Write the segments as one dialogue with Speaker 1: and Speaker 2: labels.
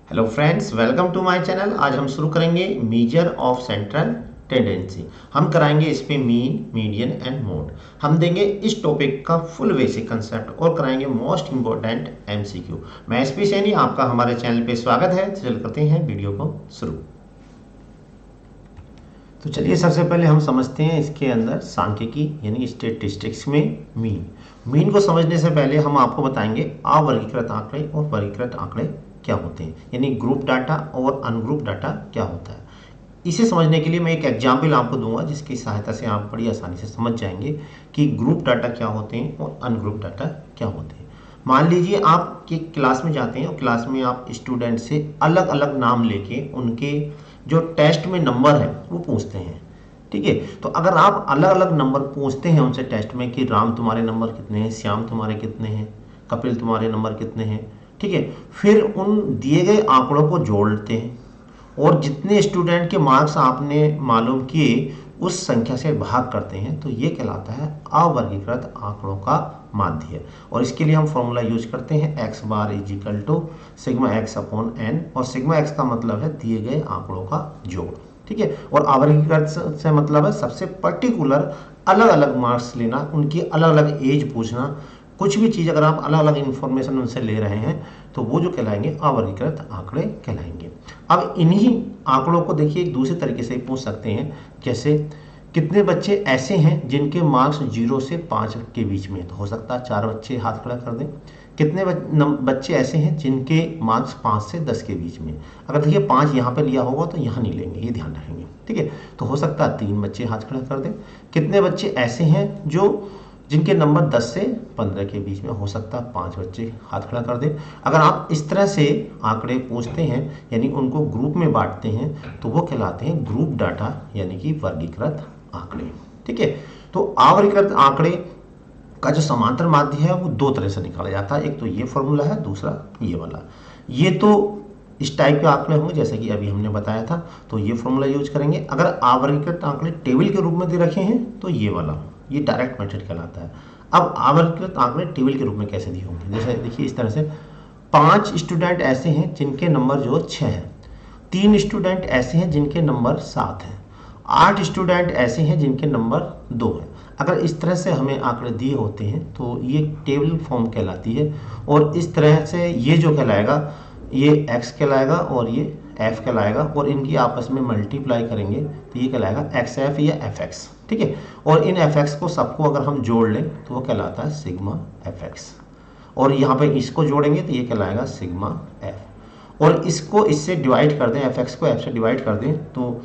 Speaker 1: Hello friends, welcome to my channel. आज हम शुरू करेंगे मेजर ऑफ सेंट्रल टेंडेंसी। हम कराएंगे इस पे मीन, मीडियन एंड मोड। हम देंगे इस टॉपिक का फुल बेसिक कंसेप्ट और कराएंगे मोस्ट इंपॉर्टेंट एमसीक्यू। मैं एसपी सैनी, आपका हमारे चैनल पे स्वागत है। चल करते हैं वीडियो को शुरू। तो चलिए सबसे पहले हम समझते हैं इसके अंदर सांख्यिकी यानी स्टैटिस्टिक्स में मीन। मीन को समझने से पहले हम आपको बताएंगे अवर्गीकृत आंकड़े और वर्गीकृत आंकड़े क्या होते हैं, यानी ग्रुप डाटा और अनग्रुप डाटा क्या होता है। इसे समझने के लिए मैं एक एग्जाम्पल आपको दूंगा जिसकी सहायता से आप बड़ी आसानी से समझ जाएंगे कि ग्रुप डाटा क्या होते हैं और अनग्रुप डाटा क्या होते हैं। मान लीजिए आप कि क्लास में जाते हैं और क्लास में आप स्टूडेंट से अलग अलग नाम लेके उनके जो टेस्ट में नंबर है वो पूछते हैं। ठीक है, तो अगर आप अलग अलग नंबर पूछते हैं उनसे टेस्ट में कि राम तुम्हारे नंबर कितने हैं, श्याम तुम्हारे कितने हैं, कपिल तुम्हारे नंबर कितने हैं, ठीक है, फिर उन दिए गए आंकड़ों को जोड़ते हैं और जितने स्टूडेंट के मार्क्स आपने मालूम किए उस संख्या से भाग करते हैं, तो ये कहलाता है अवर्गीकृत आंकड़ों का माध्य। और इसके लिए हम फॉर्मूला यूज करते हैं x bar is equal to sigma x upon n, और सिग्मा एक्स का मतलब है दिए गए आंकड़ों का जोड़। ठीक है, और अवर्गीकृत से मतलब है सबसे पर्टिकुलर अलग अलग मार्क्स लेना, उनकी अलग अलग एज पूछना। कुछ भी चीज़ अगर आप अलग अलग इंफॉर्मेशन उनसे ले रहे हैं तो वो जो कहलाएंगे अवर्गीकृत आंकड़े कहलाएंगे। अब इन्हीं आंकड़ों को देखिए एक दूसरे तरीके से पूछ सकते हैं, जैसे कितने बच्चे ऐसे हैं जिनके मार्क्स 0 से 5 के बीच में, तो हो सकता है 4 बच्चे हाथ खड़ा कर दें। कितने बच्चे ऐसे हैं जिनके मार्क्स 5 से 10 के बीच में, अगर देखिए 5 यहाँ पे लिया होगा तो यहाँ नहीं लेंगे, ये ध्यान रखेंगे। ठीक है, तो हो सकता है 3 बच्चे हाथ खड़ा कर दें। कितने बच्चे ऐसे हैं जो जिनके नंबर 10 से 15 के बीच में, हो सकता है 5 बच्चे हाथ खड़ा कर दें। अगर आप इस तरह से आंकड़े पूछते हैं यानी उनको ग्रुप में बांटते हैं तो वो कहलाते हैं ग्रुप डाटा यानी कि वर्गीकृत आंकड़े। ठीक है, तो अवर्गीकृत आंकड़े का जो समांतर माध्य है वो दो तरह से निकाला जाता है। एक तो ये फॉर्मूला है, दूसरा ये वाला। ये तो इस टाइप के आंकड़े होंगे जैसे कि अभी हमने बताया था, तो ये फॉर्मूला यूज करेंगे। अगर अवर्गीकृत आंकड़े टेबल के रूप में दे रखे हैं तो ये वाला, ये डायरेक्ट मेथड कहलाता है। अब अवर्गीकृत आंकड़े टेबल के रूप में कैसे दिए होंगे, जैसे देखिए इस तरह से 5 स्टूडेंट ऐसे हैं जिनके नंबर जो 6 हैं, 3 स्टूडेंट ऐसे हैं जिनके नंबर 7 हैं, 8 स्टूडेंट ऐसे हैं जिनके नंबर 2 हैं। अगर इस तरह से हमें आंकड़े दिए होते हैं तो ये टेबल फॉर्म कहलाती है। और इस तरह से ये जो कहलाएगा ये x कहलाएगा और ये f कहलाएगा, और इनकी आपस में मल्टीप्लाई करेंगे तो ये कहलाएगा xf या fx। ठीक है, और इन fx को सबको अगर हम जोड़ लें तो वो कहलाता है सिग्मा fx, और यहाँ पे इसको जोड़ेंगे तो ये कहलाएगा सिग्मा f, और इसको इससे डिवाइड कर दें, fx को f से डिवाइड कर दें तो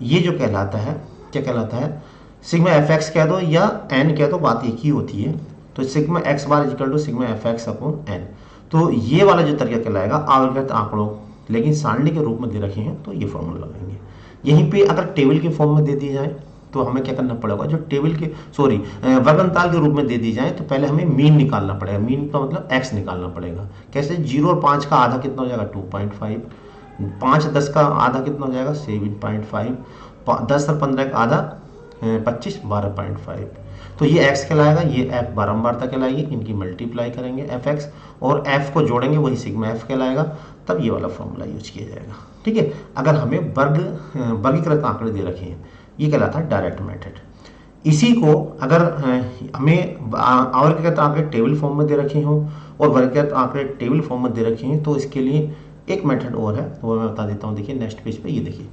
Speaker 1: ये जो कहलाता है क्या कहलाता है, सिग्मा fx कह दो या n कह दो, बात एक ही होती है। तो sigma x bar equal to sigma fx upon n, तो ये वाला जो तरीका कहलाएगा अवर्गीकृत आंकड़ों, लेकिन सारणी के रूप में दे रखे हैं तो ये फॉर्मूला लगाएंगे। यहीं पे अगर टेबल के फॉर्म में दे दी जाए तो हमें क्या करना पड़ेगा, जो टेबल के वर्गनताल के रूप में दे दी जाए तो पहले हमें मीन निकालना पड़ेगा। मीन का मतलब x निकालना पड़ेगा। कैसे, 0 और 5 का आधा कितना हो जाएगा 2.5, 5 10 का आधा कितना हो जाएगा 7.5, 10 और 15 का आधा 25, 12.5। तो ये x कहलाएगा, ये f बारंबारता कहलाएगी, इनकी मल्टीप्लाई करेंगे fx और f को जोड़ेंगे वही सिग्मा f कहलाएगा, तब ये वाला फॉर्मूला यूज किया जाएगा। ठीक है, अगर हमें वर्गीकृत आंकड़े दे रखे हैं ये कहलाता है डायरेक्ट मेथड। इसी को अगर हमें अवर्गीकृत आंकड़े टेबल फॉर्म में दे रखे हों और वर्गीकृत आंकड़े टेबल फॉर्म में दे रखे हैं तो इसके लिए एक मेथड और है, तो वो मैं बता देता हूँ। देखिए नेक्स्ट पेज पे ये देखिए,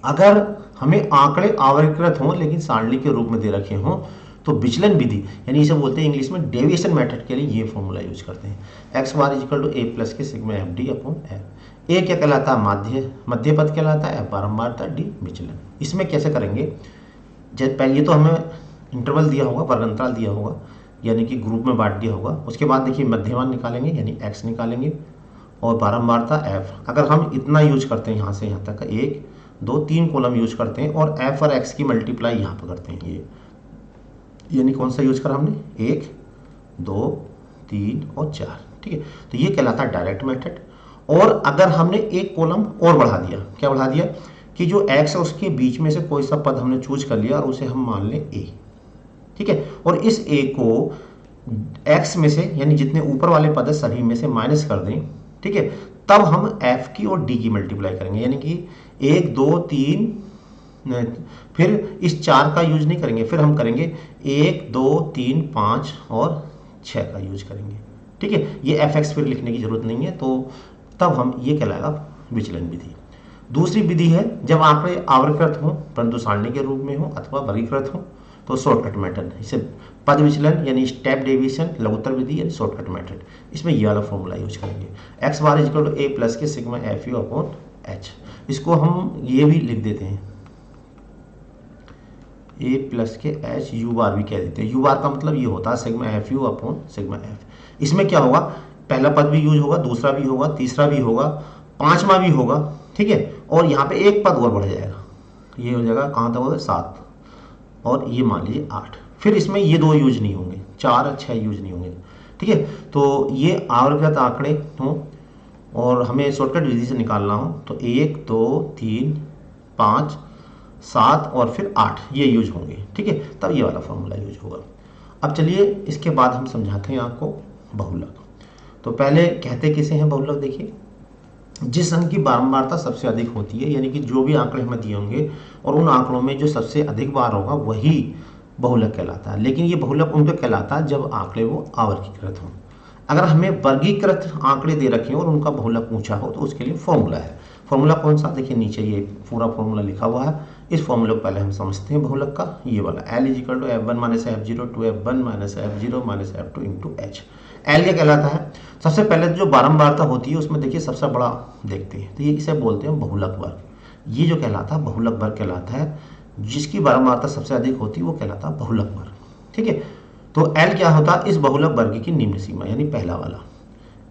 Speaker 1: अगर हमें आंकड़े अवर्गीकृत हों लेकिन सारणी के रूप में दे रखे हों तो विचलन विधि यानी इसे बोलते हैं इंग्लिश में डेविएशन मेथड के लिए ये फॉर्मूला यूज करते हैं। X bar equal to A plus के sigma f d upon f. A क्या कहलाता है, मध्य पद कहलाता है, एफ बारंबारता, डी विचलन। इसमें कैसे करेंगे, जब पहले तो हमें इंटरवल दिया होगा, वर्गंतराल दिया होगा यानी कि ग्रुप में बांट दिया होगा। उसके बाद देखिए मध्यमान निकालेंगे यानी एक्स निकालेंगे और बारंबारता एफ। अगर हम इतना यूज करते हैं यहाँ से यहाँ तक 1 2 3 कॉलम यूज करते हैं और f और x की मल्टीप्लाई यहाँ पर करते हैं, ये यानी कौन सा यूज करा हमने, 1 2 3 और 4। ठीक है, तो ये कहलाता है डायरेक्ट मेथड। और अगर हमने एक कॉलम और बढ़ा दिया, क्या बढ़ा दिया कि जो x है उसके बीच में से कोई सा पद हमने चूज कर लिया और उसे हम मान लें a। ठीक है, और इस a को x में से यानी जितने ऊपर वाले पद है सभी में से माइनस कर दें। ठीक है, तब हम एफ की और डी की मल्टीप्लाई करेंगे, यानी कि 1 2 3, फिर इस 4 का यूज नहीं करेंगे, फिर हम करेंगे 1 2 3 5 और 6 का यूज करेंगे। ठीक है, ये एफ एक्स फिर लिखने की जरूरत नहीं है, तो तब हम ये कहलाएगा विचलन विधि। दूसरी विधि है जब आंकड़े आवर्तकृत हों परंतु सारणी के रूप में हो अथवा वर्गीकृत हो, तो शॉर्टकट मेथड, इसे पद विचलन यानी स्टेप डेविएशन, लघुत्तर विधि यानी शॉर्टकट मेथड, इसमें ये वाला फॉर्मूला यूज करेंगे। X bar is equal to A plus के sigma f u upon h. इसको हम ये भी लिख देते हैं, ए प्लस के एच यू बार भी कह देते हैं। यू बार का मतलब ये होता है sigma f u upon sigma F. इसमें क्या होगा, पहला पद भी यूज होगा, दूसरा भी होगा, तीसरा भी होगा, पांचवा भी होगा। ठीक है, और यहाँ पे एक पद और बढ़ जाएगा, ये हो जाएगा कहाँ तक होगा 7, और ये मान लीजिए 8। फिर इसमें ये 2 यूज नहीं होंगे, 4 और 6 यूज नहीं होंगे। ठीक है, तो ये आवर्तकृत आंकड़े हों और हमें शॉर्टकट विधि से निकालना हो तो 1 2 3 5 7 और फिर 8 ये यूज होंगे। ठीक है, तब ये वाला फॉर्मूला यूज होगा। अब चलिए इसके बाद हम समझाते हैं आपको बहुलक। तो पहले कहते किसे हैं बहुलक, देखिए जिस अंक की बारंबारता सबसे अधिक होती है, यानी कि जो भी आंकड़े हमें दिए होंगे और उन आंकड़ों में जो सबसे अधिक बार होगा वही बहुलक कहलाता है। लेकिन ये बहुलक उनको कहलाता है जब आंकड़े वो आवर्गीकृत हों। अगर हमें वर्गीकृत आंकड़े दे रखे हो और उनका बहुलक पूछा हो तो उसके लिए फॉर्मूला है। फॉर्मूला कौन सा, देखिए नीचे ये पूरा फॉर्मूला लिखा हुआ है। इस फॉर्मूले को पहले हम समझते हैं बहुलक का, ये वाला L is equal to F1 minus F0 two F1 minus F0 minus F2 into H। L क्या कहलाता है, सबसे पहले जो बारंबारता होती है उसमें देखिए सबसे बड़ा देखते हैं, तो ये इसे बोलते हैं बहुलक वर्ग। ये जो कहलाता है बहुलक वर्ग कहलाता है, जिसकी बारंबारता सबसे अधिक होती है वो कहलाता है बहुलक वर्ग। ठीक है, तो L क्या होता है, इस बहुलक वर्ग की निम्न सीमा, यानी पहला वाला।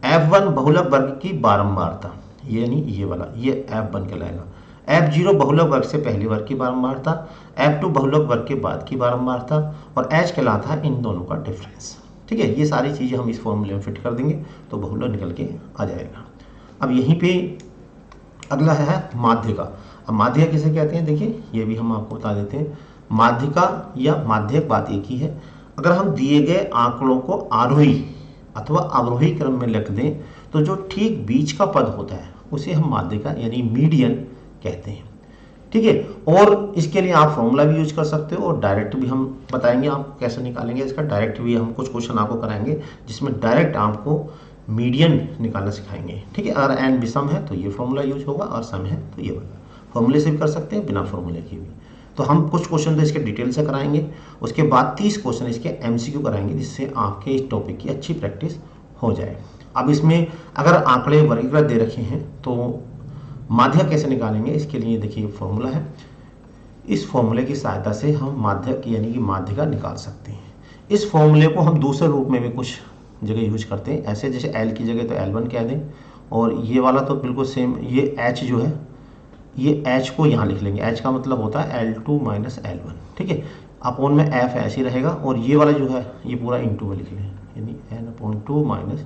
Speaker 1: F1 बहुलक वर्ग की बारंबारता, यानी ये वाला, ये F1 कहलाएगा। F0 बहुलक वर्ग से पहले वर्ग की बारंबारता, F2 बहुलक वर्ग के बाद की बारंबारता, और H कहलाता है इन दोनों का डिफरेंस। ठीक है, ये सारी चीजें हम इस फॉर्मूले में फिट कर देंगे तो बहुलक निकल के आ जाएगा। अब यहीं पे अगला है माध्यिका। अब माध्यिका किसे कहते हैं, देखिए ये भी हम आपको बता देते हैं। माध्यिका या माध्यक बात एक ही है। अगर हम दिए गए आंकड़ों को आरोही अथवा अवरोही क्रम में लिख दें तो जो ठीक बीच का पद होता है उसे हम माध्यिका यानी मीडियन कहते हैं। ठीक है, और इसके लिए आप फॉर्मूला भी यूज कर सकते हो और डायरेक्ट भी हम बताएंगे आप कैसे निकालेंगे इसका। डायरेक्ट भी हम कुछ क्वेश्चन आपको कराएंगे जिसमें डायरेक्ट आपको मीडियन निकालना सिखाएंगे। ठीक है, अगर एंड विषम है तो ये फॉर्मूला यूज होगा और सम है तो ये वाला। फॉर्मूले से भी कर सकते हैं, बिना फॉर्मूले के भी। तो हम कुछ क्वेश्चन तो इसके डिटेल से कराएंगे, उसके बाद 30 क्वेश्चन इसके एमसीक्यू कराएंगे, जिससे आपके इस टॉपिक की अच्छी प्रैक्टिस हो जाए। अब इसमें अगर आंकड़े वर्गीकृत दे रखे हैं तो माध्यक कैसे निकालेंगे, इसके लिए देखिए फॉर्मूला है। इस फॉर्मूले की सहायता से हम माध्यक यानी कि माध्यिका निकाल सकते हैं। इस फॉर्मूले को हम दूसरे रूप में भी कुछ जगह यूज करते हैं, ऐसे जैसे L की जगह तो L1 कह दें, और ये वाला तो बिल्कुल सेम, ये H जो है ये H को यहाँ लिख लेंगे। H का मतलब होता है L2 माइनस L1। ठीक है, अपॉन में F ऐसे ही रहेगा, और ये वाला जो है ये पूरा इंटू में लिख लें, यानी N/2 माइनस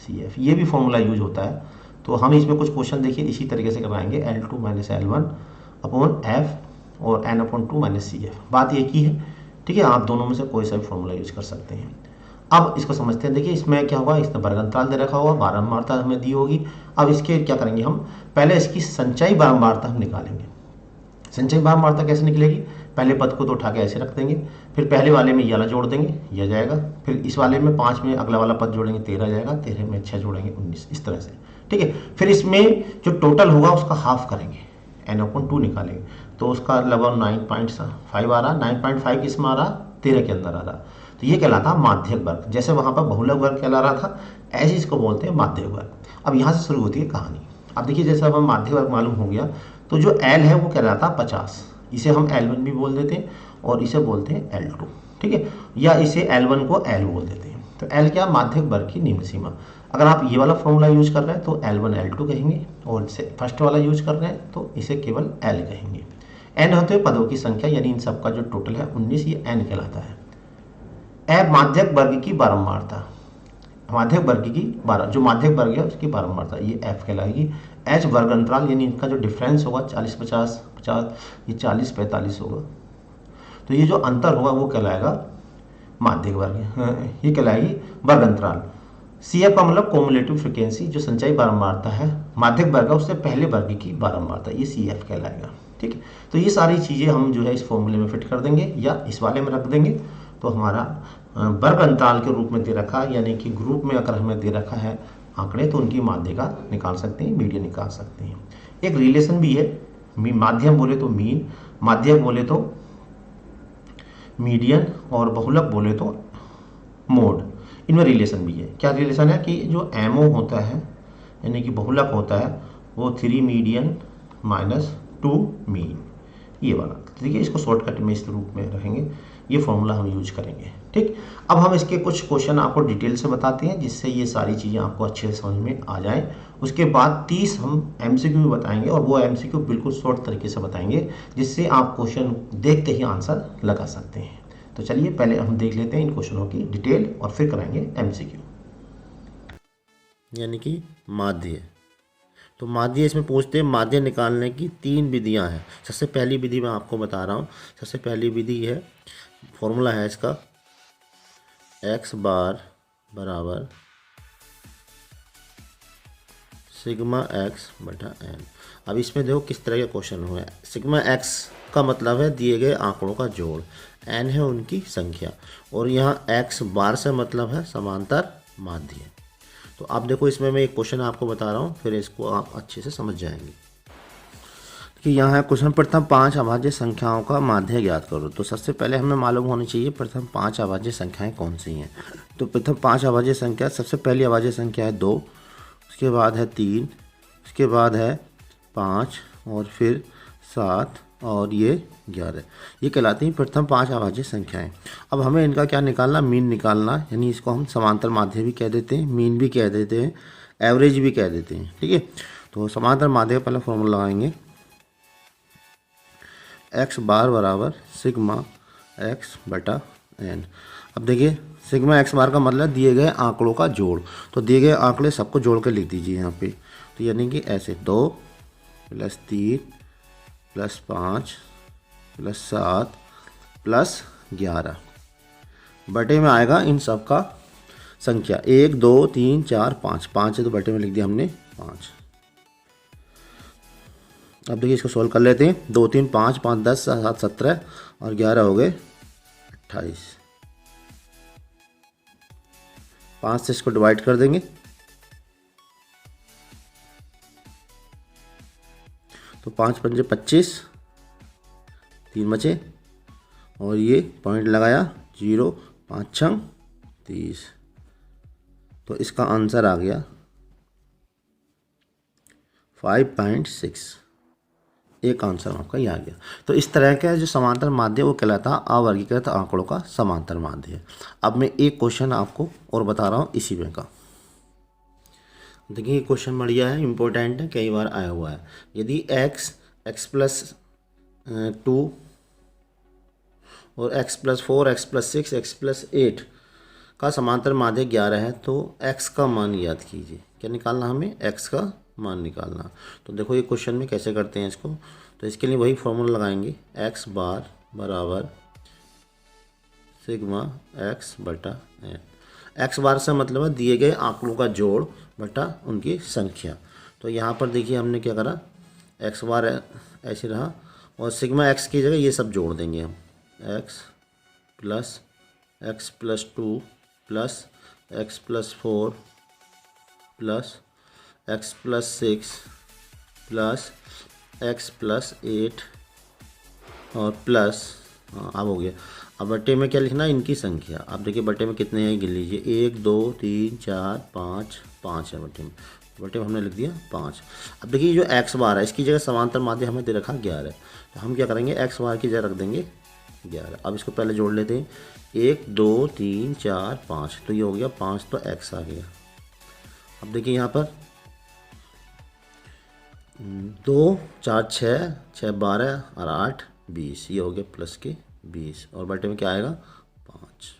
Speaker 1: CF। ये भी फॉर्मूला यूज होता है। तो हम इसमें कुछ क्वेश्चन देखिए इसी तरीके से कराएंगे, L2 minus L1 upon F और N/2 माइनस CF। बात एक ही है। ठीक है, आप दोनों में से कोई सा भी फॉर्मूला यूज कर सकते हैं। अब इसको समझते हैं। देखिए इसमें क्या होगा, इसमें वर्ग अंतराल दे रखा होगा, बारंबारता हमें दी होगी। अब इसके क्या करेंगे हम, पहले इसकी संचयी बारंबारता हम निकालेंगे। संचयी बारंबारता कैसे निकलेगी, पहले पद को तो उठा के ऐसे रख देंगे, फिर पहले वाले में ये वाला जोड़ देंगे, यह जाएगा, फिर इस वाले में 5 में अगला वाला पद जोड़ेंगे 13 जाएगा, 13 में 6 जोड़ेंगे 19, इस तरह से। ठीक है, फिर इसमें जो टोटल होगा उसका हाफ करेंगे, N/2 निकालेंगे, तो उसका लगभग 9.5 आ रहा। 9.5 किसमें आ रहा, 13 के अंदर आ रहा। तो ये कहलाता है माध्यक वर्ग। जैसे वहां पर बहुलक वर्ग कहला रहा था, ऐसे इसको बोलते हैं माध्यक वर्ग। अब यहाँ से शुरू होती है कहानी। अब देखिए जैसे अब हम माध्यक वर्ग मालूम हो गया, तो जो L है वो कहलाता है 50। इसे हम L1 भी बोल देते हैं और इसे बोलते हैं L2। ठीक है, या इसे L1 को L बोल देते हैं। तो L क्या, माध्यक वर्ग की निम्न सीमा। अगर आप ये वाला फॉर्मूला यूज कर रहे हैं तो L1 L2 कहेंगे, और इसे फर्स्ट वाला यूज कर रहे हैं तो इसे केवल L कहेंगे। N होते हैं पदों की संख्या, यानी इन सबका जो टोटल है 19, ये N कहलाता है। F माध्यक वर्ग की बारंबारता, माध्यक वर्ग की जो माध्यक वर्ग है उसकी बारंबारता, ये F कहलाएगी। H वर्ग अंतराल, यानी इनका जो डिफरेंस होगा 40-50, 50 ये 40-45 होगा, तो ये जो अंतर होगा वो कहलाएगा माध्यक वर्ग, ये कहलाएगी वर्ग अंतराल। CF का मतलब कोमुलेटिव फ्रिक्वेंसी, जो संचयी बारंबारता है माध्यक वर्ग उससे पहले वर्ग की बारंबारता, ये CF कहलाएगा। ठीक है, तो ये सारी चीज़ें हम जो है इस फॉर्मूले में फिट कर देंगे या इस वाले में रख देंगे। तो हमारा वर्ग अंतराल के रूप में दे रखा, यानी कि ग्रुप में अगर हमें दे रखा है आंकड़े, तो उनकी माध्यिका निकाल सकते हैं, मीडियन निकाल सकते हैं। एक रिलेशन भी है, माध्यम बोले तो मीन, माध्यक बोले तो मीडियन, और बहुलक बोले तो मोड। इनमें रिलेशन भी है। क्या रिलेशन है कि जो एमओ होता है यानी कि बहुलक होता है वो 3 मीडियन माइनस 2 मीन, ये वाला। देखिए इसको शॉर्टकट में इस रूप में रखेंगे, ये फॉर्मूला हम यूज करेंगे। ठीक, अब हम इसके कुछ क्वेश्चन आपको डिटेल से बताते हैं जिससे ये सारी चीज़ें आपको अच्छे से समझ में आ जाए। उसके बाद 30 हम MCQ भी बताएंगे, और वो MCQ बिल्कुल शॉर्ट तरीके से बताएंगे जिससे आप क्वेश्चन देखते ही आंसर लगा सकते हैं। तो चलिए पहले हम देख लेते हैं इन क्वेश्चनों की डिटेल और फिर कराएंगे MCQ।
Speaker 2: यानी कि माध्य। तो माध्य इसमें पूछते हैं, माध्य निकालने की 3 विधियां हैं। सबसे पहली विधि मैं आपको बता रहा हूँ। सबसे पहली विधि है, फॉर्मूला है इसका x बार बराबर सिग्मा x बटा n। अब इसमें देखो किस तरह के क्वेश्चन हुए हैं। सिग्मा x का मतलब है दिए गए आंकड़ों का जोड़, n है उनकी संख्या, और यहाँ x बार से मतलब है समांतर माध्य। तो अब देखो इसमें मैं एक क्वेश्चन आपको बता रहा हूँ, फिर इसको आप अच्छे से समझ जाएंगे कि यहाँ है क्वेश्चन, प्रथम 5 अभाज्य संख्याओं का माध्य ज्ञात करो। तो सबसे पहले हमें मालूम होनी चाहिए प्रथम 5 अभाज्य संख्याएं कौन सी हैं। तो प्रथम 5 अभाज्य संख्या, सबसे पहली अभाज्य संख्या है 2, उसके बाद है 3, उसके बाद है 5, और फिर 7, और ये 11। ये कहलाती हैं प्रथम 5 अभाज्य संख्याएं। अब हमें इनका क्या निकालना, मीन निकालना, यानी इसको हम समांतर माध्य भी कह देते हैं, मीन भी कह देते हैं, एवरेज भी कह देते हैं। ठीक है, तो समांतर माध्य का पहले फॉर्मूला लगाएंगे, x बार बराबर सिग्मा x बटा n। अब देखिए सिग्मा x बार का मतलब दिए गए आंकड़ों का जोड़। तो दिए गए आंकड़े सबको जोड़ कर लिख दीजिए यहाँ पे। तो यानी कि ऐसे 2 + 3 + 5 + 7 + 11 बटे में आएगा इन सब का संख्या 1 2 3 4 5, 5 है तो बटे में लिख दिया हमने 5। अब देखिए इसको सॉल्व कर लेते हैं। 2 3 5 5 10 7 17 और 11 हो गए 28। 5 से इसको डिवाइड कर देंगे तो 5 पंजे 25, 3 बचे, और ये पॉइंट लगाया 0, 5 6 30। तो इसका आंसर आ गया 5.6। एक आंसर आपका ये आ गया। तो इस तरह का जो समांतर माध्य वो कहलाता है अवर्गीकृत आंकड़ों का समांतर माध्य। अब मैं एक क्वेश्चन आपको और बता रहा हूँ इसी में का। देखिए क्वेश्चन बढ़िया है, इम्पोर्टेंट है, कई बार आया हुआ है। यदि x + 2 और x + 4 x + 6 x + 8 का समांतर माध्य 11 है तो x का मान याद कीजिए। क्या निकालना हमें, x का मान निकालना। तो देखो ये क्वेश्चन में कैसे करते हैं इसको। तो इसके लिए वही फॉर्मूला लगाएंगे, x बार बराबर सिग्मा x बटा n। x बार से मतलब है दिए गए आंकड़ों का जोड़ बटा उनकी संख्या। तो यहाँ पर देखिए हमने क्या करा, x बार ऐसे रहा, और सिग्मा x की जगह ये सब जोड़ देंगे हम, x + x + 2 + x + 4 + x + 6 + x + 8 और प्लस, हाँ अब हो गया। अब बट्टे में क्या लिखना है, इनकी संख्या। अब देखिए बट्टे में कितने हैं गिन लीजिए, 1 2 3 4 5, 5 है बट्टे में। बट्टे में हमने लिख दिया 5। अब देखिए जो x बार है इसकी जगह समांतर माध्य हमें दे रखा 11। तो हम क्या करेंगे, x बार की जगह रख देंगे 11। अब इसको पहले जोड़ लेते हैं, 1 2 3 4 5, तो ये हो गया 5, तो x आ गया। अब देखिए यहाँ पर 2 4 6 6 12 और 8 20, ये हो गया प्लस के 20, और बटे में क्या आएगा 5।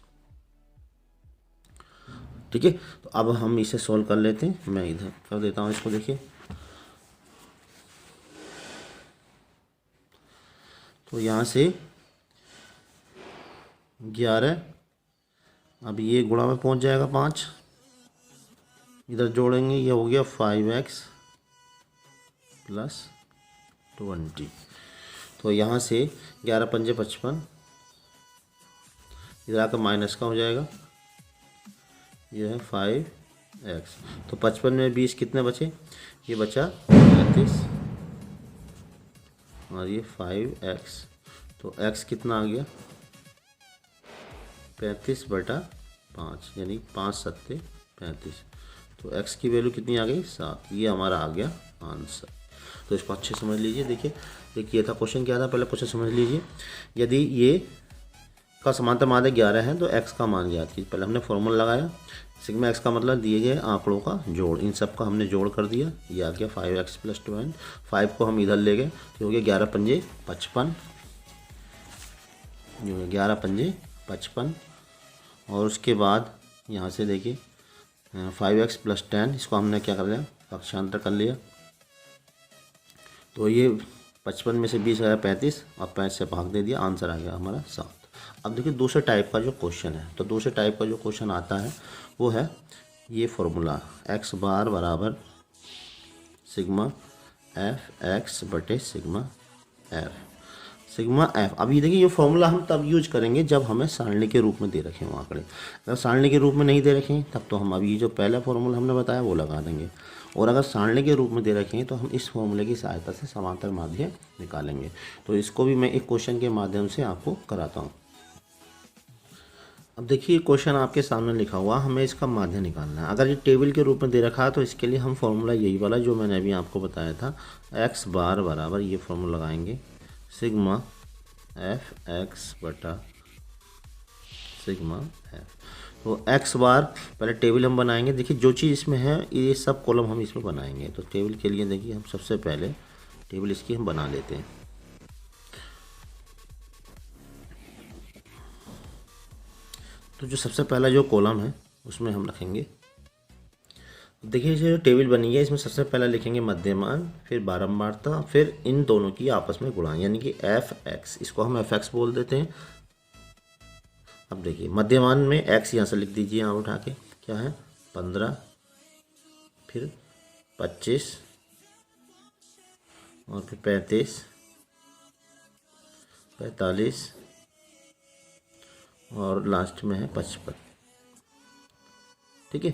Speaker 2: ठीक है, तो अब हम इसे सॉल्व कर लेते हैं। मैं इधर कर देता हूँ इसको। देखिए तो यहाँ से 11, अब ये गुणा में पहुँच जाएगा 5, इधर जोड़ेंगे, ये हो गया 5x + 20। तो यहाँ से 11 पंजे 55, इधर आकर माइनस का हो जाएगा, ये है 5x। तो 55 में 20 कितने बचे, ये बचा 35 और ये 5x। तो x कितना आ गया 35/5, यानी 5 सत्ते 35। तो x की वैल्यू कितनी आ गई 7। ये हमारा आ गया आंसर। तो इसको अच्छे समझ लीजिए। देखिए एक ये था क्वेश्चन, क्या था पहले क्वेश्चन समझ लीजिए। यदि ये का समांतर माध्य 11 है तो x का मान ज्ञात कीजिए। पहले हमने फॉर्मूला लगाया, सिग्मा x का मतलब दिए गए आंकड़ों का जोड़, इन सब का हमने जोड़ कर दिया। ये आ गया 5x + 20। 5 को हम इधर ले गए तो हो गया 11 पंजे 55, जो है 11 पंजे 55। और उसके बाद यहाँ से देखिए 5x + 10, इसको हमने क्या कर लिया, पक्षांतर कर लिया। तो ये 55 में से 20 आया 35 और 5 से भाग दे दिया, आंसर आ गया हमारा 7। अब देखिए दूसरे टाइप का जो क्वेश्चन है, तो दूसरे टाइप का जो क्वेश्चन आता है वो है ये फॉर्मूला x बार बराबर सिग्मा f(x) बटे सिग्मा f। अब ये देखिए ये फॉर्मूला हम तब यूज करेंगे जब हमें सारणी के रूप में दे रखे हों आंकड़े। अगर सारणी के रूप में नहीं दे रखे हैं तब तो हम अभी ये जो पहला फॉर्मूला हमने बताया वो लगा देंगे, और अगर सारणी के रूप में दे रखे हैं तो हम इस फॉर्मूले की सहायता से समांतर माध्य निकालेंगे। तो इसको भी मैं एक क्वेश्चन के माध्यम से आपको कराता हूँ। अब देखिए क्वेश्चन आपके सामने लिखा हुआ, हमें इसका माध्य निकालना है। अगर ये टेबल के रूप में दे रखा है तो इसके लिए हम फॉर्मूला यही वाला जो मैंने अभी आपको बताया था, x बार बराबर ये फॉर्मूला लगाएंगे सिग्मा f(x) बटा सिग्मा f। तो x बार पहले टेबल हम बनाएंगे। देखिए जो चीज़ इसमें है ये सब कॉलम हम इसमें बनाएंगे। तो टेबल के लिए देखिए हम सबसे पहले टेबल इसकी हम बना लेते हैं। तो जो सबसे पहला जो कॉलम है उसमें हम रखेंगे, देखिए जो टेबल बनी है इसमें सबसे पहले लिखेंगे मध्यमान, फिर बारंबारता, फिर इन दोनों की आपस में गुणा, यानी कि f(x), इसको हम f(x) बोल देते हैं। अब देखिए मध्यमान में x यहाँ से लिख दीजिए, यहाँ उठा के क्या है 15, फिर 25 और फिर 35, 45 और लास्ट में है 55। ठीक है,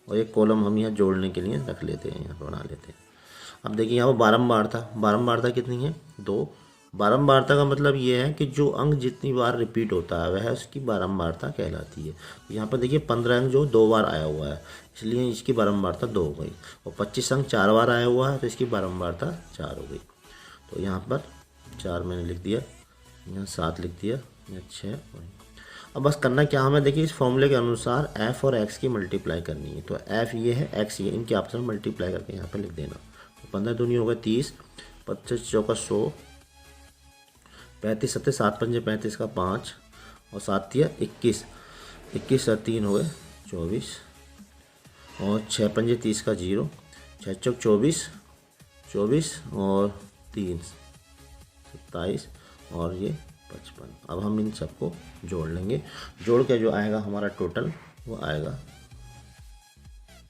Speaker 2: और एक कॉलम हम यहाँ जोड़ने के लिए रख लेते हैं, यहाँ बना लेते हैं। अब देखिए यहाँ पर बारंबारता कितनी है 2। बारंबारता का मतलब ये है कि जो अंक जितनी बार रिपीट होता है वह उसकी बारंबारता कहलाती है। यहाँ पर देखिए 15 अंक जो 2 बार आया हुआ है इसलिए इसकी बारंबारता 2 हो गई, और 25 अंक 4 बार आया हुआ है तो इसकी बारंबारता 4 हो गई। तो यहाँ पर 4 मैंने लिख दिया, यहाँ 7 लिख दिया, यहाँ 6। अब बस करना क्या हमें, देखिए इस फॉर्मूले के अनुसार f और x की मल्टीप्लाई करनी है। तो f ये है, x ये, इनके आपस में मल्टीप्लाई करके यहाँ पर लिख देना। तो 15 दूनी होगा 30, 25 चौका 100, 35 सत्ते 7 पंजे 35 का 5 और 7 तिया 21, 21 और 3 हो गए 24 और 6 पंजे 30 का 0, 6 चौक 24, 24 और 3 27 और ये 55। अब हम इन सबको जोड़ लेंगे, जोड़ के जो आएगा हमारा टोटल वो आएगा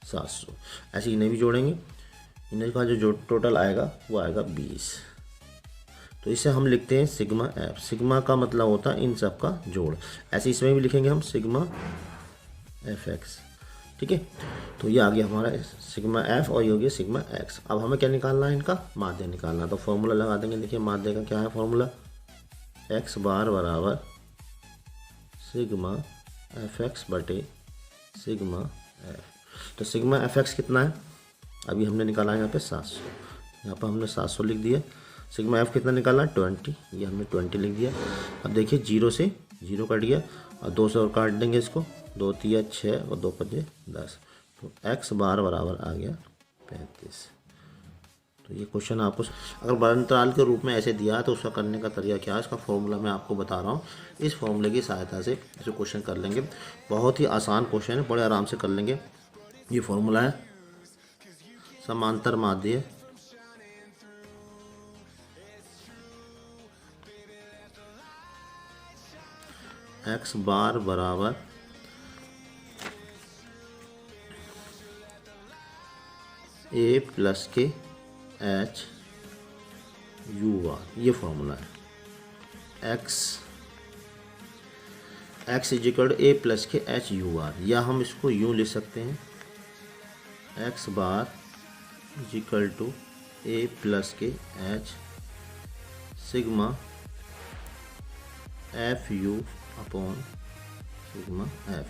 Speaker 2: 700। ऐसे इन्हें भी जोड़ेंगे, इन्हें का जो टोटल आएगा वो आएगा 20। तो इसे हम लिखते हैं सिग्मा f। सिग्मा का मतलब होता है इन सब का जोड़। ऐसे इसमें भी लिखेंगे हम सिग्मा f(x). ठीक है, तो ये आ गया हमारा सिग्मा f और ये हो गया सिग्मा x। अब हमें क्या निकालना है, इनका माध्य निकालना है। तो फॉर्मूला लगा देंगे। देखिए माध्य का क्या है फॉर्मूला, x बार बराबर सिग्मा f(x) बटे सिग्मा f। तो सिग्मा f(x) कितना है, अभी हमने निकाला है यहाँ पे 700, यहाँ पर हमने 700 लिख दिया। सिग्मा f कितना निकालना 20, ये हमने 20 लिख दिया। अब देखिए 0 से 0 कट गया और 2 से और काट देंगे इसको, 2 तिया 6 और 2 पंजे 10। तो x बार बराबर आ गया 35। तो ये क्वेश्चन आपको अगर बड़े अंतराल के रूप में ऐसे दिया है तो उसका करने का तरीका क्या है, इसका फॉर्मूला मैं आपको बता रहा हूँ। इस फॉर्मूले की सहायता से इसे क्वेश्चन कर लेंगे। बहुत ही आसान क्वेश्चन है, बड़े आराम से कर लेंगे। ये फॉर्मूला है समांतर माध्य x बार बराबर ए प्लस के एच यू आर, ये फॉर्मूला है। X is equal to A plus के एच यू आर, या हम इसको यूँ लिख सकते हैं x bar is equal to A plus के h sigma f u upon sigma f,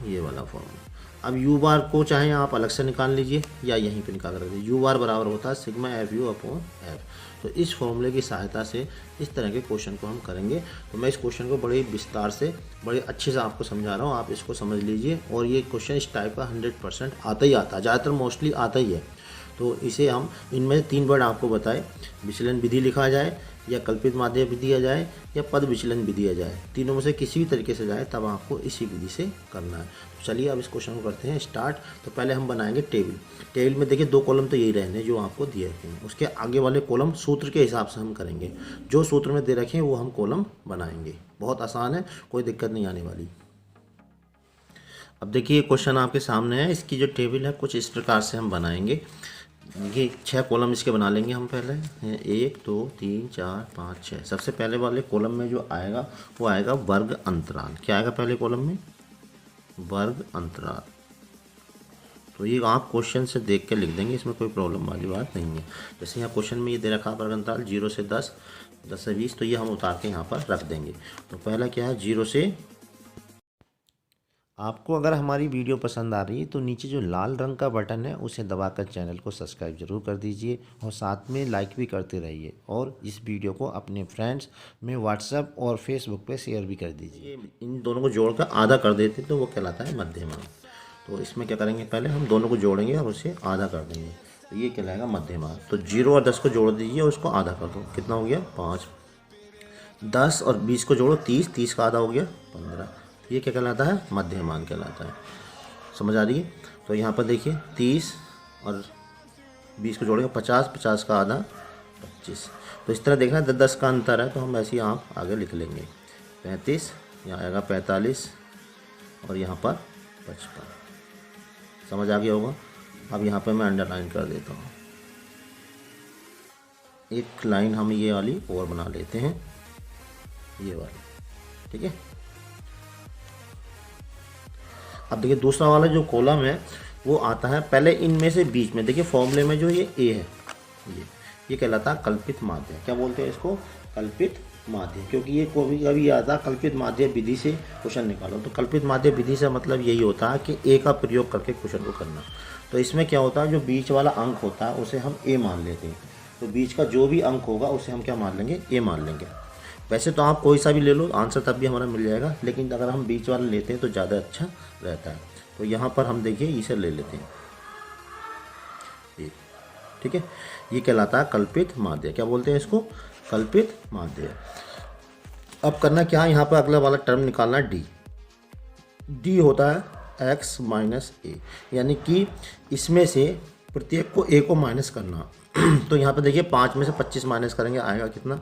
Speaker 2: ये वाला फॉर्मूला। अब यू बार को चाहे आप अलग से निकाल लीजिए या यहीं पे निकाल कर रखिए। यू बार बराबर होता है sigma f u upon F. तो इस फॉर्मूले की सहायता से इस तरह के क्वेश्चन को हम करेंगे। तो मैं इस क्वेश्चन को बड़े विस्तार से बड़े अच्छे से आपको समझा रहा हूँ, आप इसको समझ लीजिए। और ये क्वेश्चन इस टाइप का 100% आता ही आता है, ज़्यादातर मोस्टली आता ही है। तो इसे हम इनमें से 3 वर्ड आपको बताए, विचलन विधि लिखा जाए या कल्पित माध्य विधि दिया जाए या पद विचलन विधि दिया जाए, तीनों में से किसी भी तरीके से जाए तब आपको इसी विधि से करना है। तो चलिए अब इस क्वेश्चन को करते हैं स्टार्ट। तो पहले हम बनाएंगे टेबल। टेबल में देखिए 2 कॉलम तो यही रहने जो आपको दिए रखे हैं, उसके आगे वाले कॉलम सूत्र के हिसाब से हम करेंगे। जो सूत्र में दे रखे हैं वो हम कॉलम बनाएंगे। बहुत आसान है, कोई दिक्कत नहीं आने वाली। अब देखिए क्वेश्चन आपके सामने है, इसकी जो टेबल है कुछ इस प्रकार से हम बनाएंगे। ये 6 कॉलम इसके बना लेंगे हम पहले, 1 2 3 4 5 6। सबसे पहले वाले कॉलम में जो आएगा वो आएगा वर्ग अंतराल। क्या आएगा पहले कॉलम में? वर्ग अंतराल। तो ये आप क्वेश्चन से देख के लिख देंगे, इसमें कोई प्रॉब्लम वाली बात नहीं है। जैसे यहाँ क्वेश्चन में ये दे रखा वर्ग अंतराल 0 से 10, 10 से 20, तो ये हम उतार के यहाँ पर रख देंगे। तो पहला क्या है 0 से। आपको अगर हमारी वीडियो पसंद आ रही है तो नीचे जो लाल रंग का बटन है उसे दबाकर चैनल को सब्सक्राइब जरूर कर दीजिए और साथ में लाइक भी करते रहिए। और इस वीडियो को अपने फ्रेंड्स में व्हाट्सएप और फेसबुक पे शेयर भी कर दीजिए। इन दोनों को जोड़कर आधा कर देते तो वो कहलाता है मध्यमान। तो इसमें क्या करेंगे, पहले हम दोनों को जोड़ेंगे और उसे आधा कर देंगे, तो ये कहलाएगा मध्यमान। तो 0 और 10 को जोड़ दीजिए और उसको आधा कर दो, कितना हो गया 5। 10 और 20 को जोड़ो 30, 30 का आधा हो गया 15। ये क्या कहलाता है? मध्यमान कहलाता है। समझ आ रही है? तो यहाँ पर देखिए 30 और 20 को जोड़ेंगे 50, 50 का आधा 25। तो इस तरह देखना 10 का अंतर है, तो हम ऐसे ही आप आगे लिख लेंगे 35, यहाँ आएगा 45 और यहाँ पर 55। समझ आ गया होगा? अब यहाँ पर मैं अंडरलाइन कर देता हूँ। एक लाइन हम ये वाली और बना लेते हैं, ये वाली, ठीक है। अब देखिए दूसरा वाला जो कॉलम है वो आता है पहले इनमें से बीच में। देखिए फॉर्मूले में जो ये ए है ये कहलाता है कल्पित माध्य। क्या बोलते हैं इसको? कल्पित माध्य। क्योंकि ये कभी कभी आता है कल्पित माध्य विधि से क्वेश्चन निकालो। तो कल्पित माध्य विधि से मतलब यही होता है कि ए का प्रयोग करके क्वेश्चन को करना। तो इसमें क्या होता है, जो बीच वाला अंक होता है उसे हम ए मान लेते हैं। तो बीच का जो भी अंक होगा उसे हम क्या मान लेंगे? ए मान लेंगे। वैसे तो आप कोई सा भी ले लो, आंसर तब भी हमारा मिल जाएगा, लेकिन अगर हम बीच वाला लेते हैं तो ज़्यादा अच्छा रहता है। तो यहाँ पर हम देखिए इसे ले लेते हैं, ठीक है। ये कहलाता है कल्पित माध्य। क्या बोलते हैं इसको? कल्पित माध्य। अब करना क्या है, यहाँ पर अगला वाला टर्म निकालना है डी। डी होता है x माइनस ए, यानी कि इसमें से प्रत्येक को a को माइनस करना। तो यहाँ पर देखिए 5 में से 25 माइनस करेंगे आएगा कितना?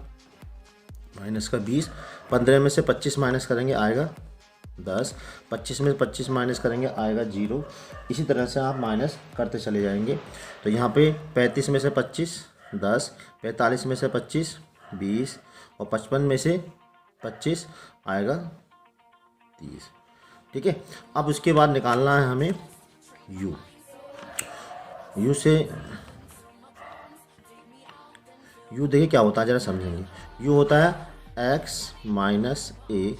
Speaker 2: माइनस का 20। 15 में से 25 माइनस करेंगे आएगा 10। 25 में से 25 माइनस करेंगे आएगा 0। इसी तरह से आप माइनस करते चले जाएंगे। तो यहाँ पे 35 में से 25 10, 45 में से 25 20 और 55 में से 25 आएगा 30, ठीक है। अब उसके बाद निकालना है हमें u। u से u देखिए क्या होता है, ज़रा समझेंगे। u होता है x माइनस ए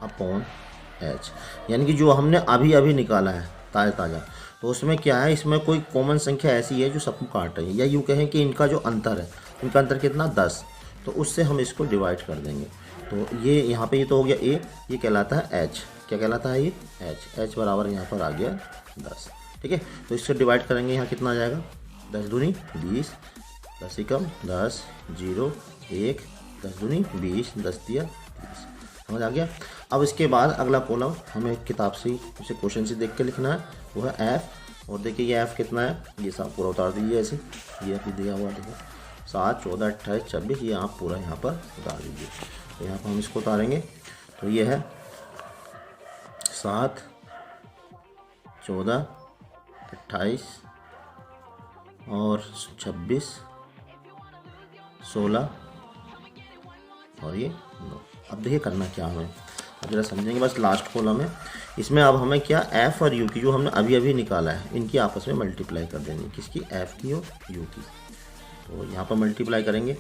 Speaker 2: अपॉन एच, यानी कि जो हमने अभी अभी निकाला है ताज़ा ताज़ा, तो उसमें क्या है, इसमें कोई कॉमन संख्या ऐसी है जो सबको काट रही है, या यूँ कहें कि इनका जो अंतर है, इनका अंतर कितना 10, तो उससे हम इसको डिवाइड कर देंगे। तो ये यहाँ पे ये तो हो गया ए, ये कहलाता है एच। क्या कहलाता है ये? एच। एच बराबर यहाँ पर आ गया 10, ठीक है। तो इससे डिवाइड करेंगे, यहाँ कितना आ जाएगा 10 दूनी 20, 10 ही कम 10 0 1, 10 दूनी 20, 10 दिया 30। समझ आ गया। अब इसके बाद अगला कॉलम हमें किताब से उसे क्वेश्चन से देख के लिखना है, वो है एफ। और देखिए ये एफ कितना है, ये सब पूरा उतार दीजिए ऐसे, ये अभी दिया हुआ देखो 7 14 28 26, ये आप पूरा यहाँ पर उतार दीजिए। तो यहाँ पर हम इसको उतारेंगे, तो ये है 7 14 28 और 26, 16 और ये 9। अब देखिए करना क्या हमें, अब जरा समझेंगे। बस लास्ट कॉलम है, इसमें अब हमें क्या एफ़ और यू की जो हमने अभी अभी निकाला है इनकी आपस में मल्टीप्लाई कर देनी, किसकी, एफ़ की और यू की। तो यहाँ पर मल्टीप्लाई करेंगे,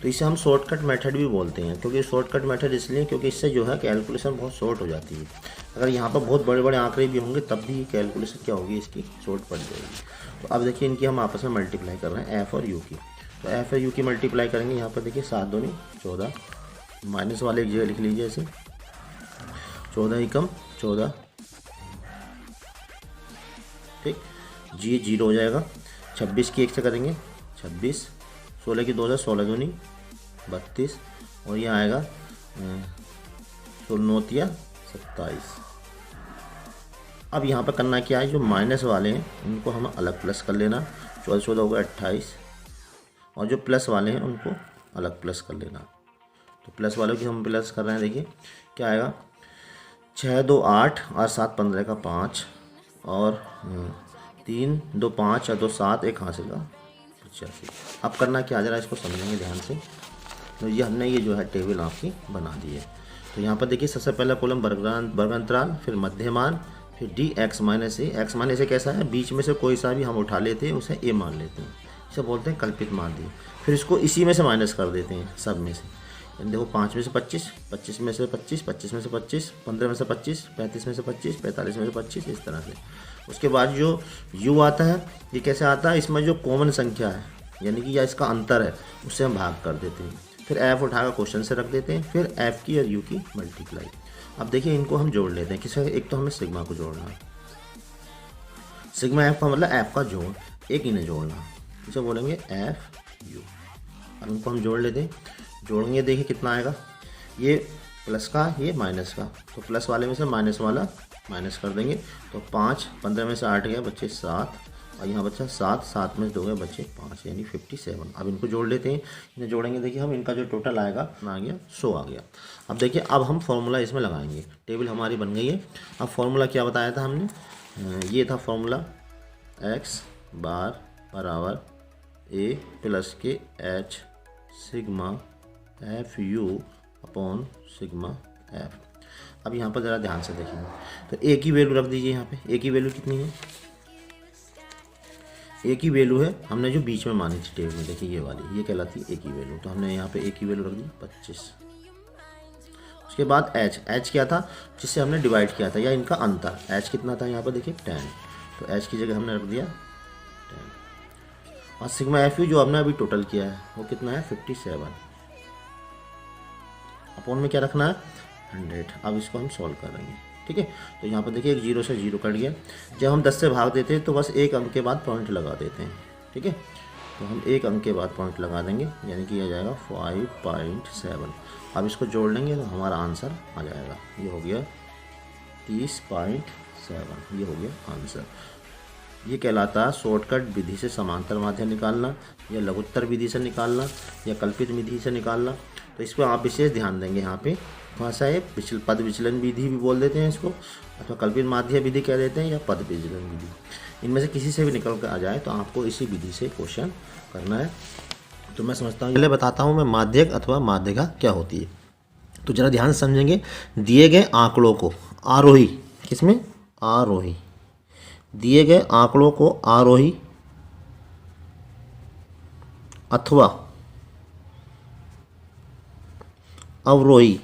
Speaker 2: तो इसे हम शॉर्टकट मेथड भी बोलते हैं, क्योंकि शॉर्टकट मेथड इसलिए क्योंकि इससे जो है कैलकुलेशन बहुत शॉर्ट हो जाती है। अगर यहाँ पर बहुत बड़े बड़े आंकड़े भी होंगे तब भी कैलकुलेशन क्या होगी, इसकी शॉर्ट पड़ जाएगी। तो अब देखिए इनकी हम आपस में मल्टीप्लाई कर रहे हैं एफ़ और यू की। तो एफ़ और यू की मल्टीप्लाई करेंगे, यहाँ पर देखिए 7 दूनी 14, माइनस वाले एक जगह लिख लीजिए ऐसे, 14 एकम 14, ठीक, जी 0 हो जाएगा। 26 की 1 से करेंगे 26, 16 की 2 से 16 दूनी 32 और ये आएगा 16 27। अब यहाँ पर करना क्या है, जो माइनस वाले हैं उनको हम अलग प्लस कर लेना, 14 14 होगा 28, और जो प्लस वाले हैं उनको अलग प्लस कर लेना। तो प्लस वालों की हम प्लस कर रहे हैं, देखिए क्या आएगा, 6 2 8 और 7 15 का 5 और 3 2 5 और 2 7 एक हासिल का 85। अब करना क्या, जरा इसको समझेंगे ध्यान से। तो ये हमने ये जो है टेबल आपकी बना दी है। तो यहाँ पर देखिए सबसे पहला कॉलम वर्गांतराल, फिर मध्यमान, फिर डी एक्स माइनस ए। एक्स माइनस ए कैसा है, बीच में से कोई सा भी हम उठा लेते हैं उसे ए मान लेते हैं, इसे बोलते हैं कल्पित माध्य। फिर इसको इसी में से माइनस कर देते हैं, सब में से। देखो 5 में से 25, 25 में से 25, 25 में से 25, 15 में से 25, 35 में से 25, 45 में से 25, इस तरह से। उसके बाद जो u आता है, ये कैसे आता है, इसमें जो कॉमन संख्या है यानी कि या इसका अंतर है उससे हम भाग कर देते हैं, फिर f उठाकर क्वेश्चन से रख देते हैं, फिर f की और u की मल्टीप्लाई। अब देखिए इनको हम जोड़ लेते हैं, किसे, एक तो हमें सिग्मा को जोड़ना है, सिग्मा f का मतलब f का जोड़, एक इन्हें जोड़ना, इसे बोलेंगे एफ यू। अब इनको हम जोड़ लेते हैं, जोड़ेंगे देखिए कितना आएगा, ये प्लस का ये माइनस का, तो प्लस वाले में से माइनस वाला माइनस कर देंगे। तो 5 15 में से 8 गया बच्चे 7, और यहाँ बच्चा 7 7 में से 2 गए बच्चे 5, यानी 57। अब इनको जोड़ लेते हैं, इन्हें जोड़ेंगे देखिए हम, इनका जो टोटल आएगा आ गया 100 आ गया। अब देखिए अब हम फॉर्मूला इसमें लगाएंगे, टेबल हमारी बन गई है। अब फॉर्मूला क्या बताया था हमने, ये था फॉर्मूला, x बार बराबर a प्लस के h sigma f u upon sigma F. अब यहाँ पर ज़रा ध्यान से देखेंगे, तो ए की वैल्यू रख दीजिए यहाँ पे। ए की वैल्यू कितनी है, ए की वैल्यू है हमने जो बीच में मानी थी टेबल में, देखिए ये वाली, ये कहलाती है ए की वैल्यू। तो हमने यहाँ पे ए की वैल्यू रख दी 25। उसके बाद एच क्या था, जिससे हमने डिवाइड किया था, या इनका अंतर, एच कितना था यहाँ पर देखिए 10, तो एच की जगह हमने रख दिया 10। और सिग्मा एफ यू जो हमने अभी टोटल किया है वो कितना है 57, अपॉन में क्या रखना है 100। अब इसको हम सॉल्व करेंगे, ठीक है। तो यहाँ पर देखिए एक 0 से 0 कट गया। जब हम 10 से भाग देते हैं तो बस एक अंक के बाद पॉइंट लगा देते हैं, ठीक है। तो हम एक अंक के बाद पॉइंट लगा देंगे, यानी कि यह जाएगा 5.7। अब इसको जोड़ लेंगे तो हमारा आंसर आ जाएगा, ये हो गया 30.7, ये हो गया आंसर। ये कहलाता है शॉर्टकट विधि से समांतर माध्य निकालना, या लघुत्तर विधि से निकालना, या कल्पित विधि से निकालना। तो इस पर आप विशेष ध्यान देंगे। यहाँ पे कौन सा है, पद विचलन विधि भी बोल देते हैं इसको, अथवा कल्पित माध्य विधि कह देते हैं, या पद विचलन विधि। इनमें से किसी से भी निकल कर आ जाए तो आपको इसी विधि से क्वेश्चन करना है। तो मैं समझता हूँ, पहले बताता हूँ मैं माध्यक अथवा माध्यिका क्या होती है। तो ज़रा ध्यान से समझेंगे, दिए गए आंकड़ों को आरोही, किसमें आरोही, दिए गए आंकड़ों को आरोही अथवा अवरोही,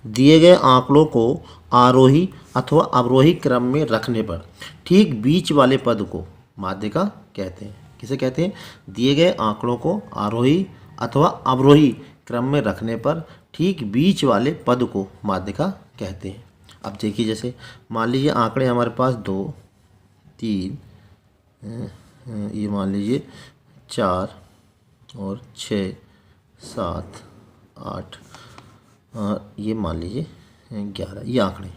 Speaker 2: दिए गए आंकड़ों को आरोही अथवा अवरोही क्रम में रखने पर ठीक बीच वाले पद को माध्यिका कहते हैं। किसे कहते हैं, दिए गए आंकड़ों को आरोही अथवा अवरोही क्रम में रखने पर ठीक बीच वाले पद को माध्यिका कहते हैं। अब देखिए, जैसे मान लीजिए आंकड़े हमारे पास 2 3, ये मान लीजिए 4 और 6 7 8, ये मान लीजिए 11, ये आंकड़े,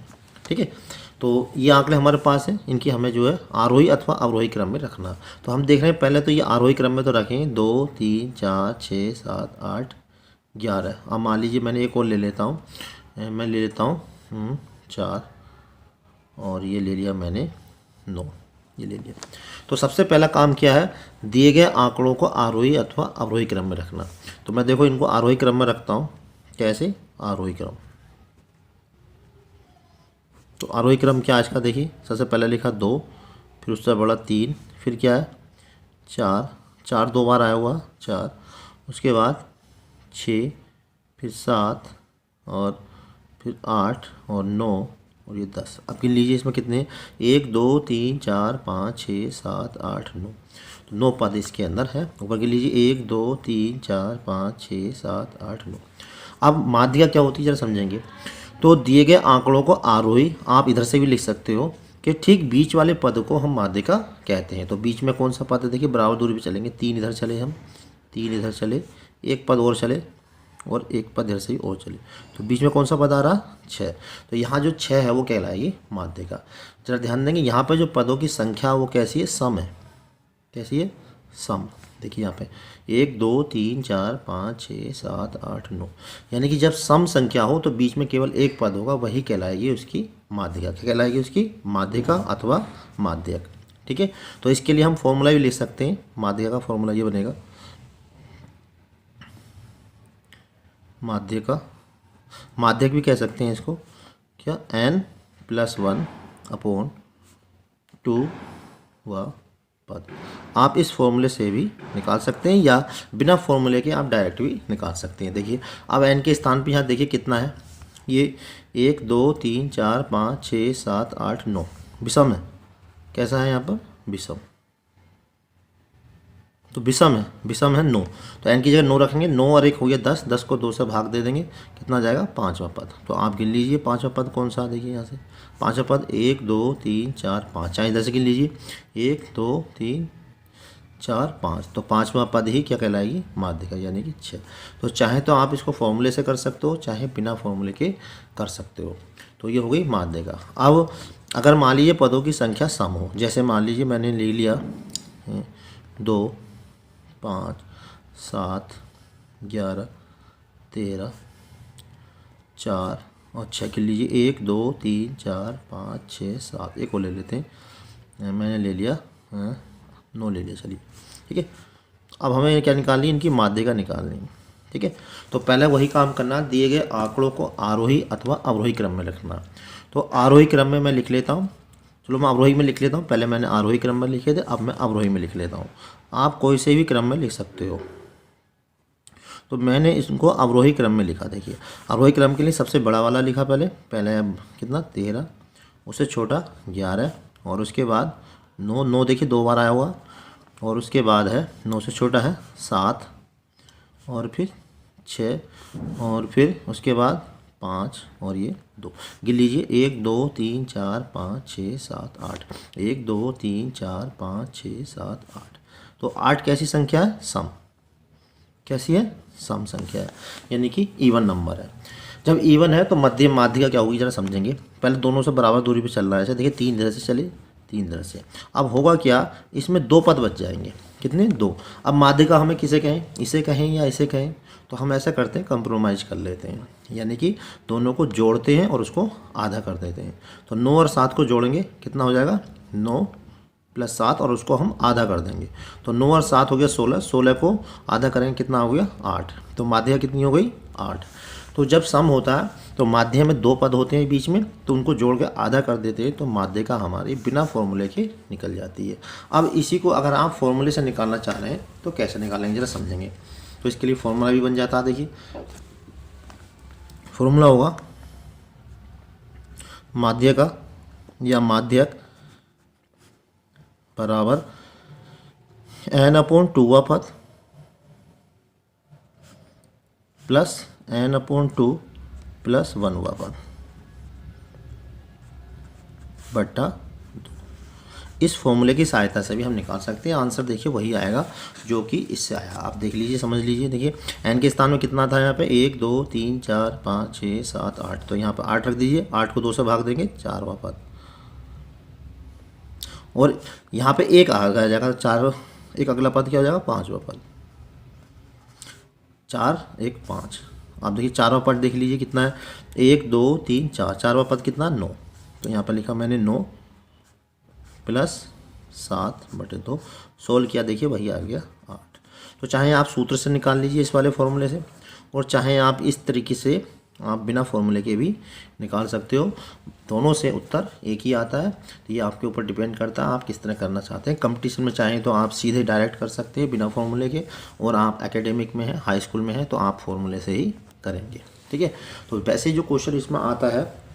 Speaker 2: ठीक है। तो ये आंकड़े हमारे पास हैं, इनकी हमें जो है आरोही अथवा अवरोही क्रम में रखना। तो हम देख रहे हैं, पहले तो ये आरोही क्रम में तो रखें 2 3 4 6 7 8 11। अब मान लीजिए मैंने एक और ले लेता हूँ, मैं ले लेता हूँ 4 और ये ले लिया मैंने 9, ये ले लिया। तो सबसे पहला काम क्या है, दिए गए आंकड़ों को आरोही अथवा अवरोही क्रम में रखना। तो मैं देखो इनको आरोही क्रम में रखता हूँ। कैसे? आरोही क्रम। तो आरोही क्रम क्या आज का देखिए, सबसे पहले लिखा 2, फिर उससे बड़ा 3, फिर क्या है 4, 4 2 बार आया हुआ 4, उसके बाद 6, फिर 7 और फिर 8 और 9 और ये 10। अब गिन लीजिए इसमें कितने, 1 2 3 4 5 6 7 8 9, तो 9 पद इसके अंदर है। ऊपर गिन लीजिए 1 2 3 4 5 6 7 8 9। अब माध्यिका क्या होती है जरा समझेंगे। तो दिए गए आंकड़ों को आरोही, आप इधर से भी लिख सकते हो कि ठीक बीच वाले पद को हम माध्यिका कहते हैं। तो बीच में कौन सा पद है, देखिए बराबर दूरी पे चलेंगे, 3 इधर चले हम, 3 इधर चले, एक पद और चले और एक पद इधर से ही और चले, तो बीच में कौन सा पद आ रहा, 6। तो यहाँ जो 6 है वो कहलाएगी माध्यिका। जरा ध्यान देंगे यहाँ पे जो पदों की संख्या वो कैसी है, सम है। कैसी है, सम। देखिए यहाँ पे 1 2 3 4 5 6 7 8 9, यानी कि जब सम संख्या हो तो बीच में केवल एक पद होगा, वही कहलाएगी उसकी माध्यिका। क्या कहलाएगी उसकी, माध्यिका अथवा माध्यक। ठीक है, तो इसके लिए हम फॉर्मूला भी लिख सकते हैं। माध्यिका का फॉर्मूला ये बनेगा, माध्यिका, माध्यक भी कह सकते हैं इसको, क्या, n+1/2 व पद। आप इस फॉर्मूले से भी निकाल सकते हैं या बिना फॉर्मूले के आप डायरेक्ट भी निकाल सकते हैं। देखिए अब n के स्थान पे यहाँ देखिए कितना है, ये 1 2 3 4 5 6 7 8 9 विषम है। कैसा है यहाँ पर, विषम। तो विषम है 9, तो n की जगह 9 रखेंगे, 9 और 1 हो गया 10, 10 को 2 से भाग दे देंगे, कितना जाएगा, पाँचवा पद। तो आप गिन लीजिए पाँचवा पद कौन सा, देखिए यहाँ से पाँचवा पद 1 2 3 4 5, चाहे इधर से गिन लीजिए 1 2 3 4 5, तो पाँचवा पद ही क्या कहलाएगी, माध्यिका, यानी कि 6। तो चाहे तो आप इसको फॉर्मूले से कर सकते हो, चाहे बिना फॉर्मूले के कर सकते हो। तो ये हो गई माध्यिका। अब अगर मान लीजिए पदों की संख्या सम हो, जैसे मान लीजिए मैंने ले लिया 2 5 7 11 13 4 और 6 के लीजिए 1 2 3 4 5 6 7, एक और ले लेते हैं, मैंने ले लिया 9 ले लिया, चलिए ठीक है। अब हमें क्या निकालनी है, इनकी माध्यिका निकालनी है। ठीक है, तो पहले वही काम करना, दिए गए आंकड़ों को आरोही अथवा अवरोही क्रम में रखना। तो आरोही क्रम में मैं लिख लेता हूँ, चलो मैं अवरोही में लिख लेता हूँ, पहले मैंने आरोही क्रम में लिखे थे, अब मैं अवरोही में लिख लेता हूँ। आप कोई से भी क्रम में लिख सकते हो। तो मैंने इसको अवरोही क्रम में लिखा। देखिए अवरोही क्रम के लिए सबसे बड़ा वाला लिखा, पहले कितना 13, उससे छोटा 11 और उसके बाद 9, 9 देखिए 2 बार आया हुआ, और उसके बाद है 9 से छोटा है 7 और फिर 6 और फिर उसके बाद 5 और ये 2। गिन लीजिए 1 2 3 4 5 6 7 8, 1 2 3 4 5 6 7 8। तो 8 कैसी संख्या है, सम। कैसी है, सम संख्या है, यानी कि इवन नंबर है। जब इवन है तो मध्य माध्यिका क्या होगी जरा समझेंगे। पहले दोनों से बराबर दूरी पे चल रहा है, ऐसे देखिए 3 इधर से चले 3 इधर से। अब होगा क्या, इसमें 2 पद बच जाएंगे, कितने, 2। अब माध्यिका हमें किसे कहें, इसे कहें या इसे कहें, तो हम ऐसा करते हैं कंप्रोमाइज़ कर लेते हैं, यानी कि दोनों को जोड़ते हैं और उसको आधा कर देते हैं। तो 9 और 7 को जोड़ेंगे, कितना हो जाएगा, 9 + 7 और उसको हम आधा कर देंगे, तो 9 और 7 हो गया 16, 16 को आधा करेंगे, कितना हो गया, 8। तो माध्यिका कितनी हो गई, 8। तो जब सम होता है तो माध्यिका में 2 पद होते हैं बीच में, तो उनको जोड़ के आधा कर देते हैं, तो माध्यिका हमारी बिना फॉर्मूले के निकल जाती है। अब इसी को अगर आप फॉर्मूले से निकालना चाह रहे हैं तो कैसे निकालेंगे जरा समझेंगे। तो इसके लिए फॉर्मूला भी बन जाता है। देखिए फॉर्मूला होगा माध्यिका या माध्यक बराबर n/2 पद प्लस n/2 + 1 पद बट्टा 2। इस फॉर्मूले की सहायता से भी हम निकाल सकते हैं। आंसर देखिए वही आएगा जो कि इससे आया, आप देख लीजिए, समझ लीजिए। देखिए n के स्थान में कितना था यहाँ पे, 1 2 3 4 5 6 7 8, तो यहाँ पे 8 रख दीजिए, 8 को 2 से भाग देंगे, 4वां पद, और यहाँ पे एक आ जाएगा 4, एक अगला पद क्या हो जाएगा, 5वां पद, 4 1 5। आप देखिए 4वां पद देख लीजिए कितना है, 1 2 3 4, 4वां पद कितना, 9। तो यहाँ पर लिखा मैंने 9 प्लस 7/2 सोल्व किया, देखिए वही आ गया 8। तो चाहे आप सूत्र से निकाल लीजिए इस वाले फॉर्मूले से, और चाहे आप इस तरीके से आप बिना फॉर्मूले के भी निकाल सकते हो, दोनों से उत्तर एक ही आता है। तो ये आपके ऊपर डिपेंड करता है आप किस तरह करना चाहते हैं। कंपटीशन में चाहें तो आप सीधे डायरेक्ट कर सकते हैं बिना फॉर्मूले के, और आप एकेडमिक में हैं, हाई स्कूल में हैं, तो आप फॉर्मूले से ही करेंगे, ठीक है। तो वैसे जो क्वेश्चन इसमें आता है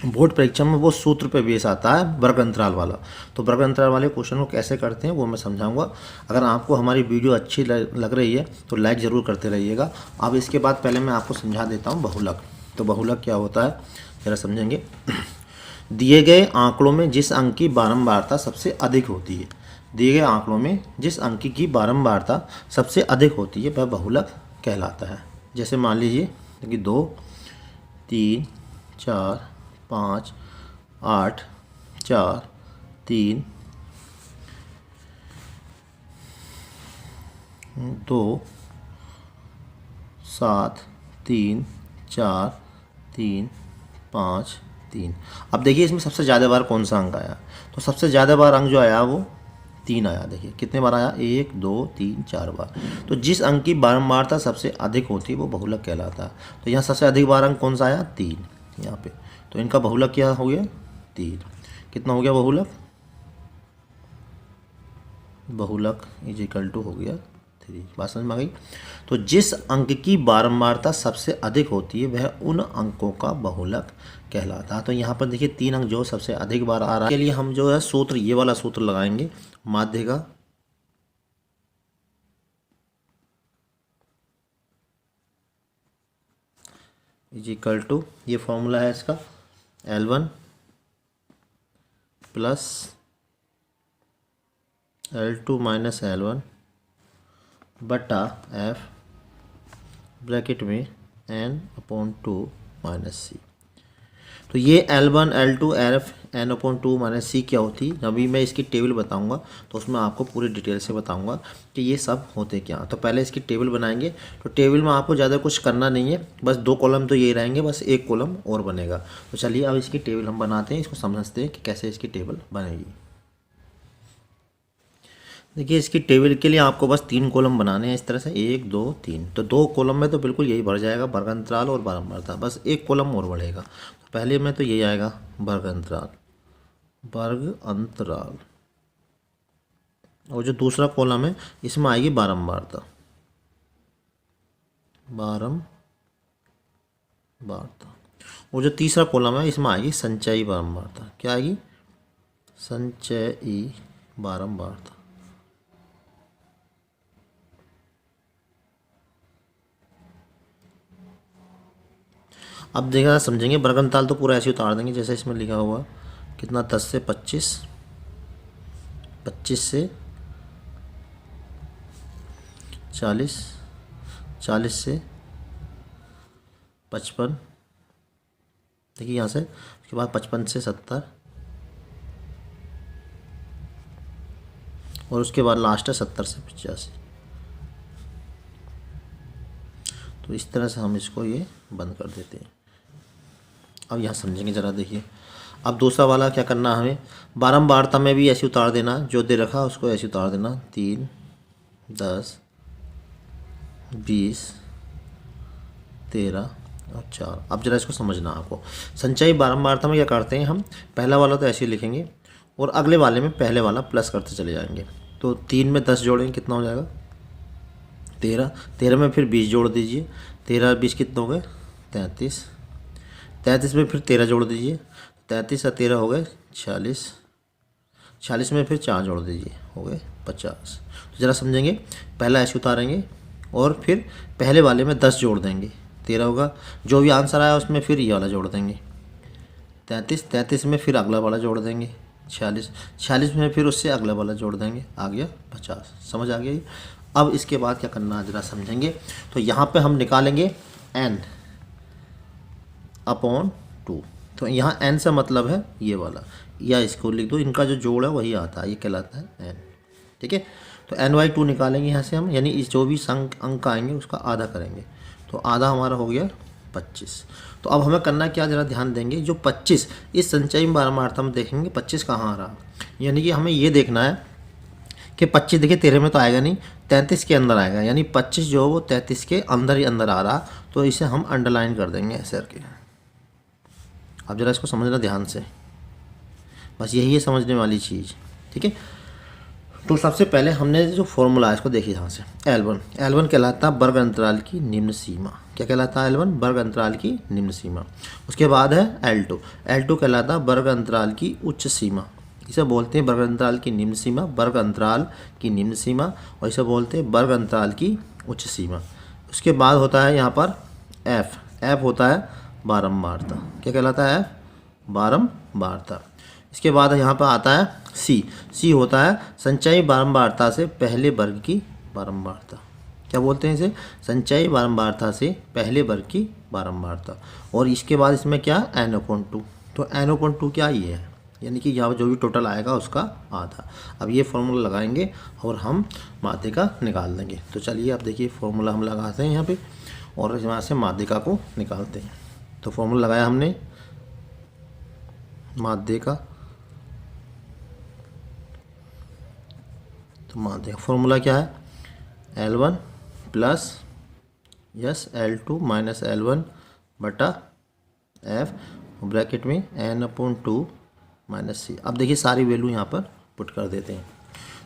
Speaker 2: बोर्ड परीक्षा में, वो सूत्र पे बेस आता है, वर्ग अंतराल वाला। तो वर्ग अंतराल वाले क्वेश्चन को कैसे करते हैं वो मैं समझाऊंगा। अगर आपको हमारी वीडियो अच्छी लग रही है तो लाइक ज़रूर करते रहिएगा। अब इसके बाद पहले मैं आपको समझा देता हूँ बहुलक। तो बहुलक क्या होता है ज़रा समझेंगे। दिए गए आंकड़ों में जिस अंक की बारंबारता सबसे अधिक होती है, दिए गए आंकड़ों में जिस अंक की बारंबारता सबसे अधिक होती है वह बहुलक कहलाता है। जैसे मान लीजिए कि 2, 3, 4, 5, 8, 4, 3, 2, 7, 3, 4, 3, 5, 3। अब देखिए इसमें सबसे ज़्यादा बार कौन सा अंक आया, तो सबसे ज़्यादा बार अंक जो आया वो 3 आया। देखिए कितने बार आया, 1, 2, 3, 4 बार। तो जिस अंक की बारंबारता सबसे अधिक होती है वो बहुलक कहलाता है। तो यहाँ सबसे अधिक बार अंक कौन सा आया, 3 यहाँ पे। तो इनका बहुलक क्या हो गया, 3। कितना हो गया बहुलक, बहुलक इज इक्वल टू हो गया 3। बात समझ में आ गई। तो जिस अंक की बारंबारता सबसे अधिक होती है वह उन अंकों का बहुलक कहलाता है। तो यहाँ पर देखिए 3 अंक जो सबसे अधिक बार आ रहा है, के लिए हम जो है सूत्र, ये वाला सूत्र लगाएंगे, माध्य का इज इक्वल टू, ये फॉर्मूला है इसका, L1 plus L2 minus L1 बटा F ब्रैकेट में N/2 माइनस C। तो ये L1, L2, F N/2 minus C क्या होती है, अभी मैं इसकी टेबल बताऊंगा तो उसमें आपको पूरी डिटेल से बताऊंगा कि ये सब होते क्या। तो पहले इसकी टेबल बनाएंगे। तो टेबल में आपको ज़्यादा कुछ करना नहीं है, बस 2 कॉलम तो ये रहेंगे, बस 1 कॉलम और बनेगा। तो चलिए अब इसकी टेबल हम बनाते हैं, इसको समझते हैं कि कैसे इसकी टेबल बनेगी। देखिए इसकी टेबल के लिए आपको बस 3 कॉलम बनाने हैं इस तरह से, 1, 2, 3। तो 2 कॉलम में तो बिल्कुल यही भर जाएगा, वर्ग अंतराल और बारंबारता, बस 1 कॉलम और बढ़ेगा। तो पहले में तो यही आएगा वर्ग अंतराल, वर्ग अंतराल, और जो दूसरा कॉलम है इसमें आएगी बारंबारता, बारंबारता, और जो तीसरा कॉलम है इसमें आएगी संचयी बारंबारता। क्या आएगी, संचयी बारंबारता। अब देखा समझेंगे, वर्ग अंतराल तो पूरा ऐसे उतार देंगे जैसे इसमें लिखा हुआ, कितना 10 से 25, 25 से 40, 40 से 55, देखिए यहाँ से, उसके बाद 55 से 70, और उसके बाद लास्ट है 70 से 85। तो इस तरह से हम इसको ये बंद कर देते हैं। अब यहाँ समझेंगे ज़रा, देखिए अब दूसरा वाला क्या करना है हमें, बारंबारता में भी ऐसे उतार देना, जो दे रखा उसको ऐसे उतार देना, 3, 10, 20, 13 और 4। अब जरा इसको समझना आपको। संचयी बारंबारता में क्या करते हैं हम, पहला वाला तो ऐसे ही लिखेंगे और अगले वाले में पहले वाला प्लस करते चले जाएंगे। तो 3 में 10 जोड़ेंगे, कितना हो जाएगा 13, 13 में फिर 20 जोड़ दीजिए, 13 20 कितने हो गए 33, 33 में फिर 13 जोड़ दीजिए, 33 और 13 हो गए 46, 46 में फिर 4 जोड़ दीजिए, हो गए 50। तो ज़रा समझेंगे, पहला ऐसे उतारेंगे और फिर पहले वाले में 10 जोड़ देंगे, 13 होगा, जो भी आंसर आया उसमें फिर ये वाला जोड़ देंगे 33, 33 में फिर अगला वाला जोड़ देंगे 46, 46 में फिर उससे अगला वाला जोड़ देंगे, आ गया 50। समझ आ गया ये। अब इसके बाद क्या करना है ज़रा समझेंगे। तो यहाँ पे हम निकालेंगे N/2। तो यहाँ N से मतलब है ये वाला, या इसको लिख दो, इनका जो जोड़ है वही आता है, ये कहलाता है N, ठीक है। तो N/2 निकालेंगे यहाँ से हम, यानी इस जो भी अंक आएंगे उसका आधा करेंगे। तो आधा हमारा हो गया 25। तो अब हमें करना क्या, ज़रा ध्यान देंगे, जो 25 इस संचयी बारंबारता में देखेंगे 25 कहाँ आ रहा, यानी कि हमें ये देखना है कि 25 देखिए 13 में तो आएगा नहीं, 33 के अंदर आएगा, यानी 25 जो है वो 33 के अंदर ही अंदर आ रहा, तो इसे हम अंडरलाइन कर देंगे ऐसे करके। अब ज़रा इसको समझना ध्यान से, बस यही है समझने वाली चीज़, ठीक है। तो सबसे पहले हमने जो फॉर्मूला है इसको देखिए यहाँ से, L1 कहलाता है वर्ग अंतराल की निम्न सीमा। क्या कहलाता है L1? वर्ग अंतराल की निम्न सीमा। उसके बाद है L2 कहलाता है वर्ग अंतराल की उच्च सीमा। इसे बोलते हैं वर्ग अंतराल की निम्न सीमा, वर्ग अंतराल की निम्न सीमा, और इसे बोलते हैं वर्ग अंतराल की उच्च सीमा। उसके बाद होता है यहाँ पर F होता है बारंबारता। क्या कहलाता है F? बारंबारता। इसके बाद यहाँ पर आता है सी होता है संचयी बारंबारता से पहले वर्ग की बारंबारता। क्या बोलते हैं इसे? संचयी बारंबारता से पहले वर्ग की बारंबारता। और इसके बाद इसमें क्या, n/2। तो n/2 क्या, ये है, यानी कि यहाँ जो भी टोटल आएगा उसका आधा। अब ये फॉर्मूला लगाएंगे और हम माध्यिका निकाल देंगे। तो चलिए अब देखिए फॉर्मूला हम लगाते हैं यहाँ पे और यहाँ से माध्यिका को निकालते हैं। तो फॉर्मूला लगाया हमने माध्यिका, तो माध्यिका फॉर्मूला क्या है, L1 plus L2 minus L1 बटा F ब्रैकेट में n/2 माइनस C। अब देखिए सारी वैल्यू यहाँ पर पुट कर देते हैं।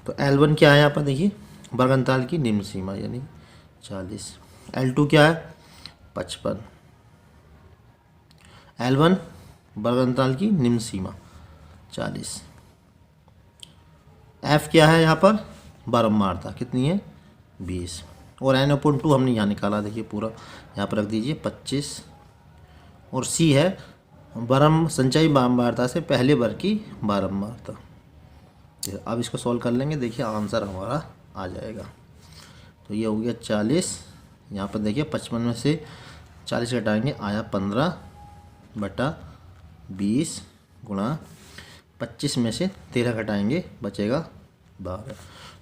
Speaker 2: तो L1 क्या है यहाँ पर देखिए, वर्ग अंतराल की निम्न सीमा यानी 40। L2 क्या है, 55। L1 वर्ग अंतराल की निम्न सीमा 40। F क्या है यहाँ पर, बारंबारता कितनी है, 20। और n/2 हमने यहाँ निकाला, देखिए पूरा यहाँ पर रख दीजिए 25। और C है संचयी बारंबारता से पहले वर्ग की बारंबारता। अब इसको सॉल्व कर लेंगे, देखिए आंसर हमारा आ जाएगा। तो ये हो गया 40, यहाँ पर देखिए 55 में से 40 घटाएंगे, आया 15 बटा 20 गुणा 25 में से 13 घटाएंगे, बचेगा 12।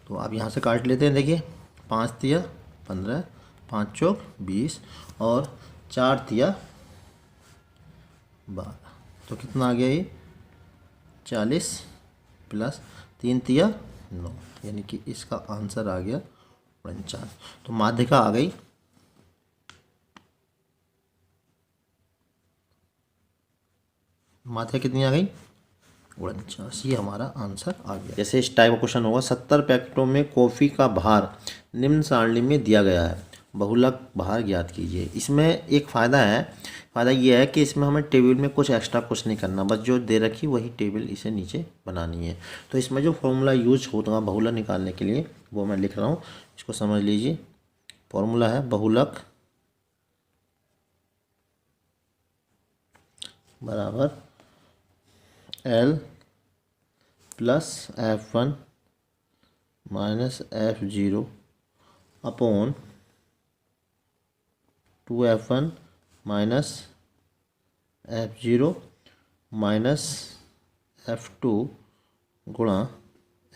Speaker 2: तो अब यहाँ से काट लेते हैं, देखिए 5 तिया 15, 5 चौक 20 और 4 तिया 12। तो कितना आ गया ये, 40 प्लस 3 तिया 9, यानी कि इसका आंसर आ गया 49। तो माध्यिका आ गई माध्यिका कितनी आ गई, 49। ये हमारा आंसर आ गया। जैसे इस टाइप का क्वेश्चन होगा, 70 पैकेटों में कॉफ़ी का भार निम्न सारणी में दिया गया है, बहुलक भार ज्ञात कीजिए। इसमें एक फ़ायदा है, फ़ायदा ये है कि इसमें हमें टेबल में कुछ एक्स्ट्रा कुछ नहीं करना, बस जो दे रखी वही टेबल इसे नीचे बनानी है। तो इसमें जो फॉर्मूला यूज होता है बहुलक निकालने के लिए वो मैं लिख रहा हूँ, इसको समझ लीजिए। फॉर्मूला है बहुलक बराबर L plus F1 minus F0 upon 2F1 minus F0 minus F2 गुणा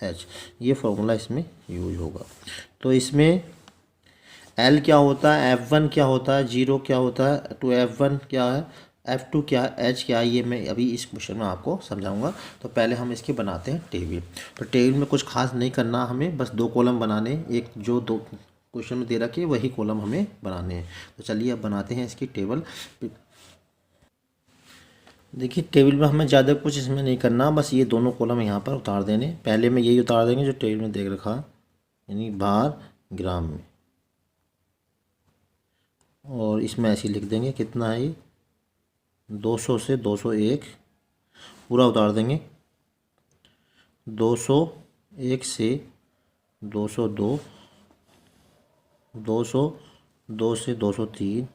Speaker 2: H। ये फॉर्मूला इसमें यूज होगा। तो इसमें L क्या होता है, F1 क्या होता है, 0 क्या होता है, 2F1 क्या है, F2 क्या है, H क्या है, ये मैं अभी इस क्वेश्चन में आपको समझाऊंगा। तो पहले हम इसके बनाते हैं टेबल। तो टेबल में कुछ खास नहीं करना हमें, बस 2 कॉलम बनाने, एक जो 2 क्वेश्चन में दे रखे वही कॉलम हमें बनाने हैं। तो चलिए अब बनाते हैं इसकी टेबल। देखिए टेबल में हमें ज़्यादा कुछ इसमें नहीं करना, बस ये दोनों कॉलम यहाँ पर उतार देने। पहले में यही उतार देंगे जो टेबल में देख रखा, यानी भार ग्राम में, और इसमें ऐसे लिख देंगे कितना है ये, 200 से 201 पूरा उतार देंगे, 201 से 202, 202 से 203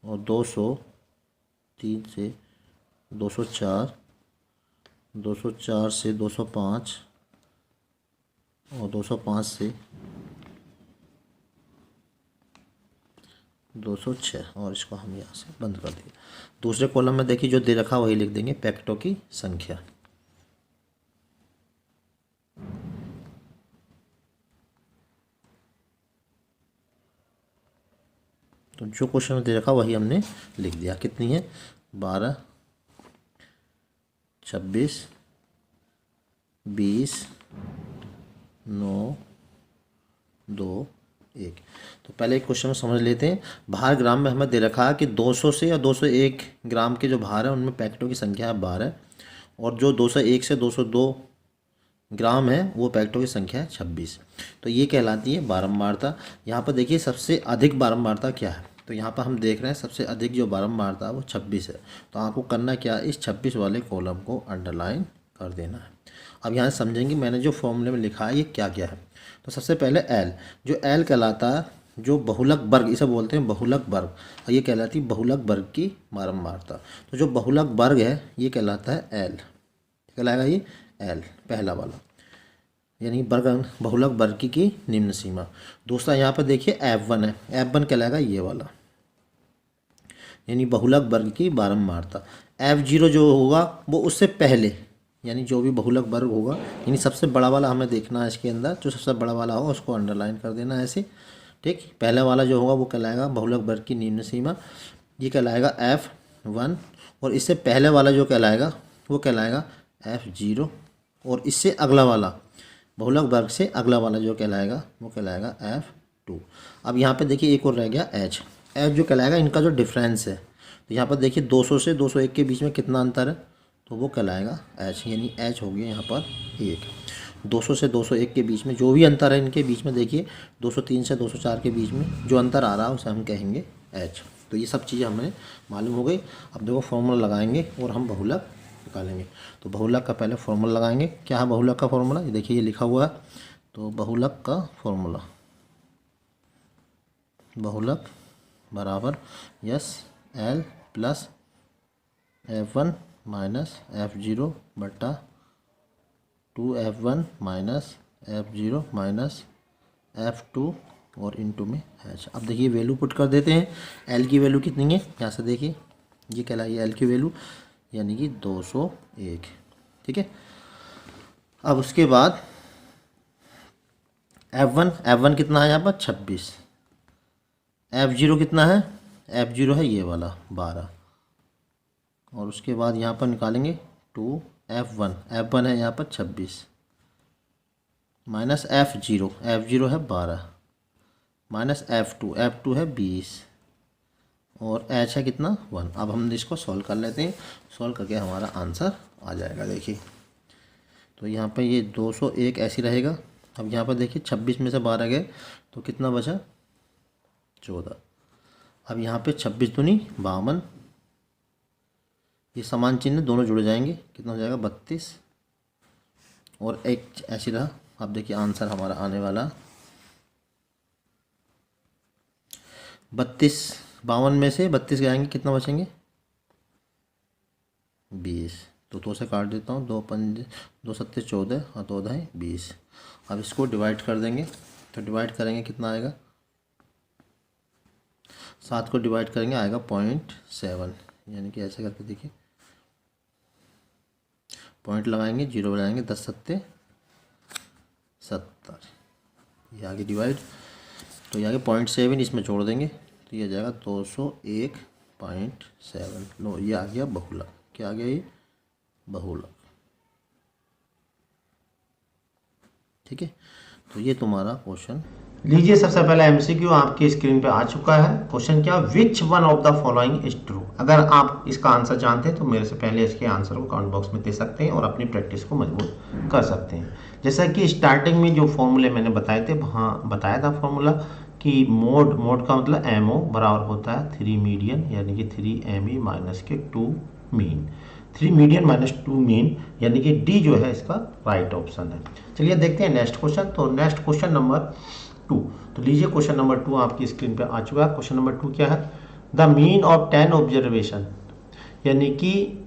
Speaker 2: और 203 से 204, 204 से 205 और 205 से 206, और इसको हम यहाँ से बंद कर देंगे। दूसरे कॉलम में देखिए जो दे रखा वही लिख देंगे, पैकेटों की संख्या। तो जो क्वेश्चन में दे रखा वही हमने लिख दिया। कितनी है? 12, 26, 20, 9, 2, 1। तो पहले एक क्वेश्चन समझ लेते हैं। भार ग्राम में हमें दे रखा है कि 200 से या 201 ग्राम के जो भार है उनमें पैकेटों की संख्या है 12 और जो 201 से 202 ग्राम है वो पैकेटों की संख्या है 26। तो ये कहलाती है बारंबारता। यहाँ पर देखिए सबसे अधिक बारंबारता क्या है, तो यहाँ पर हम देख रहे हैं सबसे अधिक जो बारंबारता है वो 26 है। तो आपको करना क्या है, इस 26 वाले कॉलम को अंडरलाइन कर देना है। अब यहाँ समझेंगे मैंने जो फॉर्मूले में लिखा है ये क्या क्या है। तो सबसे पहले एल, जो एल कहलाता है जो बहुलक वर्ग, इसे बोलते हैं बहुलक वर्ग, और ये कहलाती है बहुलक वर्ग की बारंबारता। तो जो बहुलक वर्ग है ये कहलाता है एल, कहलाएगा ये एल पहला वाला, यानी वर्ग बहुलक वर्ग की निम्न सीमा। दूसरा यहाँ पर देखिए F1 है, F1 कहलाएगा ये वाला, यानी बहुलक वर्ग की बारंबारता। F0 जो होगा वो उससे पहले, यानी जो भी बहुलक वर्ग होगा, यानी सबसे बड़ा वाला हमें देखना है इसके अंदर, जो सबसे बड़ा वाला होगा उसको अंडरलाइन कर देना है ऐसे, ठीक। पहला वाला जो होगा वो कहलाएगा बहुलक वर्ग की निम्न सीमा, ये कहलाएगा F1, और इससे पहले वाला जो कहलाएगा वो कहलाएगा F0, और इससे अगला वाला बहुलक वर्ग से अगला वाला जो कहलाएगा वो कहलाएगा F2। अब यहाँ पे देखिए एक और रह गया H जो कहलाएगा इनका जो डिफरेंस है। तो यहाँ पर देखिए 200 से 201 के बीच में कितना अंतर है, तो वो कहलाएगा H, यानी H हो गया यहाँ पर 1। 200 से 201 के बीच में जो भी अंतर है इनके बीच में, देखिए 203 से 204 के बीच में जो अंतर आ रहा है उसे हम कहेंगे H। तो ये सब चीज़ें हमें मालूम हो गई। अब देखो फॉर्मूला लगाएंगे और हम बहुलक निकालेंगे। तो बहुलक का पहले फॉर्मूला लगाएंगे। क्या है बहुलक का फॉर्मूला, ये देखिए ये लिखा हुआ है। तो बहुलक का फॉर्मूला, बहुलक बराबर yes L plus F1 minus F0 बटा 2F1 minus F0 minus F2 और इनटू में H। अब देखिए वैल्यू पुट कर देते हैं। L की वैल्यू कितनी है, यहाँ से देखिए ये कहलाई है L की वैल्यू, यानी कि 201, ठीक है। अब उसके बाद F1 कितना है यहाँ पर 26, F0 कितना है, F0 है ये वाला 12, और उसके बाद यहाँ पर निकालेंगे 2F1 है यहाँ पर 26 माइनस F0 है 12 माइनस F2 है 20 और H है कितना 1। अब हम इसको सॉल्व कर लेते हैं, सॉल्व करके हमारा आंसर आ जाएगा। देखिए तो यहाँ पर ये 201 ऐसी रहेगा। अब यहाँ पर देखिए 26 में से 12 गए तो कितना बचा 14। अब यहाँ पे 26 दूनी 52, ये समान चिन्ह दोनों जुड़ जाएंगे, कितना हो जाएगा 32 और एक ऐसी रहा। अब देखिए आंसर हमारा आने वाला 32, 52 में से 32 गएंगे कितना बचेंगे 20। तो 2 से काट देता हूँ, 2 पंजे 2 सत्ते 14 और 2 दाएँ 20। अब इसको डिवाइड कर देंगे, तो डिवाइड करेंगे कितना आएगा, 7 को डिवाइड करेंगे आएगा 0.7, यानी कि ऐसे करके देखिए पॉइंट लगाएंगे, 0 लगाएंगे, 10 सत्ते 70, ये आगे डिवाइड, तो ये आगे 0.7 इसमें जोड़ देंगे तो ये आ जाएगा 201.7। लो ये आ गया बहुलक। क्या आ गया ये बहुलक, ठीक है। तो ये तुम्हारा क्वेश्चन।
Speaker 1: लीजिए सबसे पहले एमसीक्यू आपकी स्क्रीन पे आ चुका है। क्वेश्चन क्या, which one of the following is true. अगर आप इसका आंसर जानते हैं तो मेरे से पहले इसके आंसर को कमेंट बॉक्स में दे सकते हैं और अपनी प्रैक्टिस को मजबूत कर सकते हैं। जैसा कि स्टार्टिंग में जो फॉर्मूले मैंने बताए थे, वहाँ बताया था फॉर्मूला कि मोड का मतलब MO बराबर होता है 3 मीडियन, यानी कि 3ME माइनस के 2 मीन। 3 मीडियन माइनस 2 मीन, यानी कि डी जो है इसका राइट ऑप्शन है। चलिए देखते हैं नेक्स्ट क्वेश्चन। तो नेक्स्ट क्वेश्चन नंबर 2। तो लीजिए क्वेश्चन नंबर 2 आपकी स्क्रीन पे आ चुका है। क्वेश्चन नंबर 2 क्या है, द मीन ऑफ 10 ऑब्जर्वेशन, यानी कि